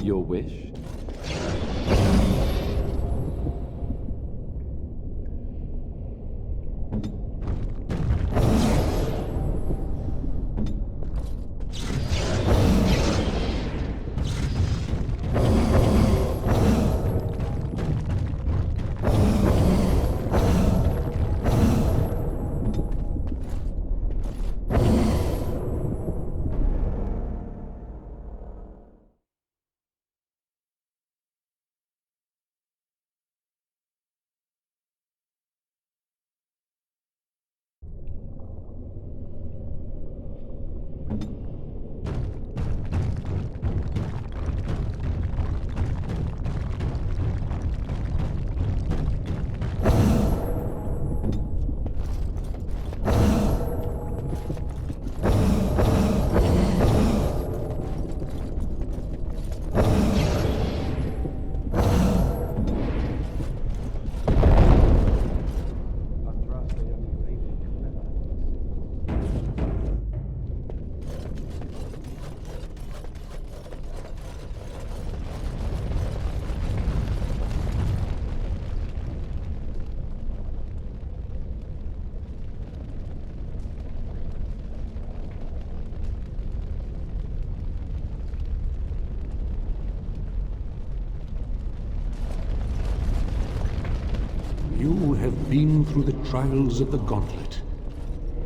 Your wish? You have been through the trials of the Gauntlet.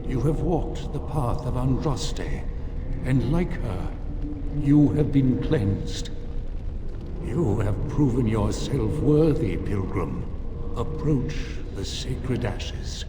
You have walked the path of Andraste, and like her, you have been cleansed. You have proven yourself worthy, Pilgrim. Approach the sacred ashes.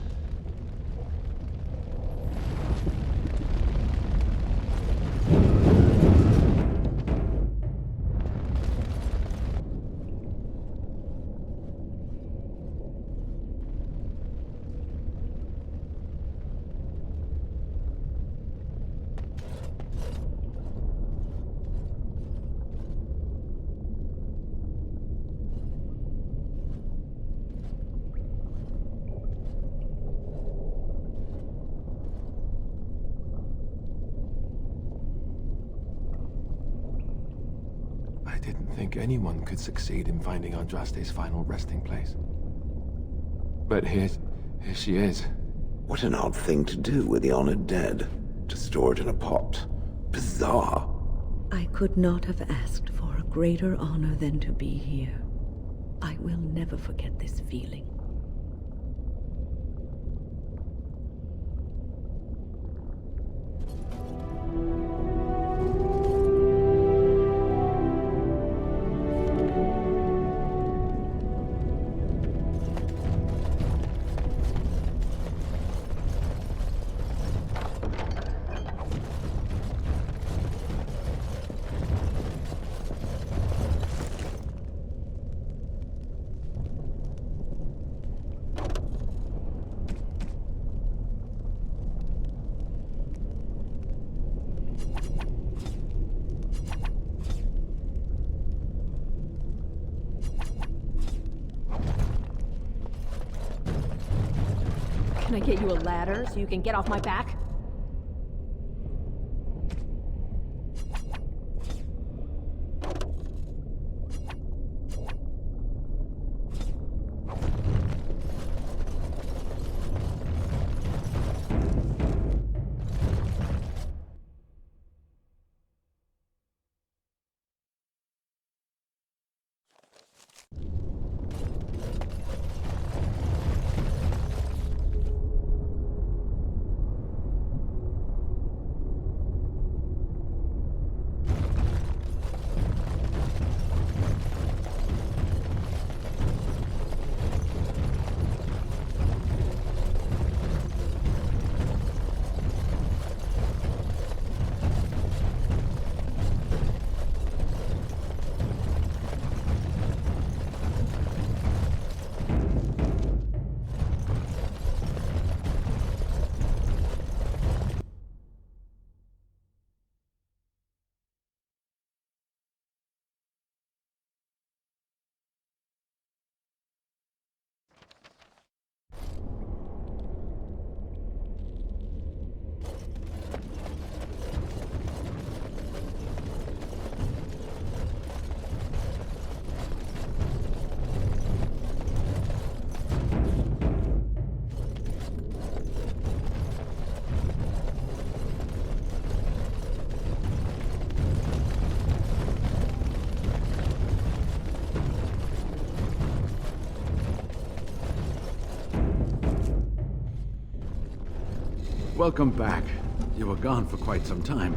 I didn't think anyone could succeed in finding Andraste's final resting place. But here she is. What an odd thing to do with the honored dead. To store it in a pot. Bizarre. I could not have asked for a greater honor than to be here. I will never forget this feeling. Can I get you a ladder so you can get off my back? Welcome back. You were gone for quite some time.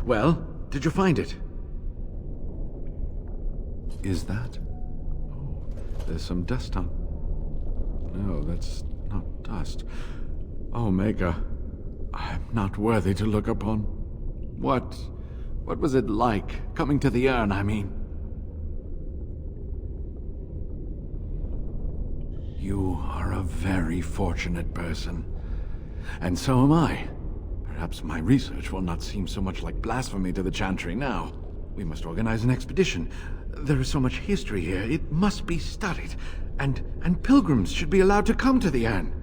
Well, did you find it? Is that? Oh, there's some dust on... No, that's not dust. Oh, Maker, I'm not worthy to look upon. What was it like, coming to the urn, I mean? You are a very fortunate person. And so am I. Perhaps my research will not seem so much like blasphemy to the Chantry now. We must organize an expedition. There is so much history here, it must be studied. And pilgrims should be allowed to come to the urn.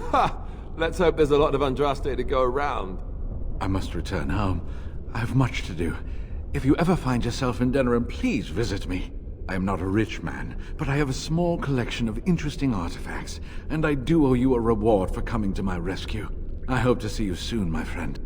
Ha! Let's hope there's a lot of Andraste to go around. I must return home. I have much to do. If you ever find yourself in Denerim, please visit me. I am not a rich man, but I have a small collection of interesting artifacts, and I do owe you a reward for coming to my rescue. I hope to see you soon, my friend.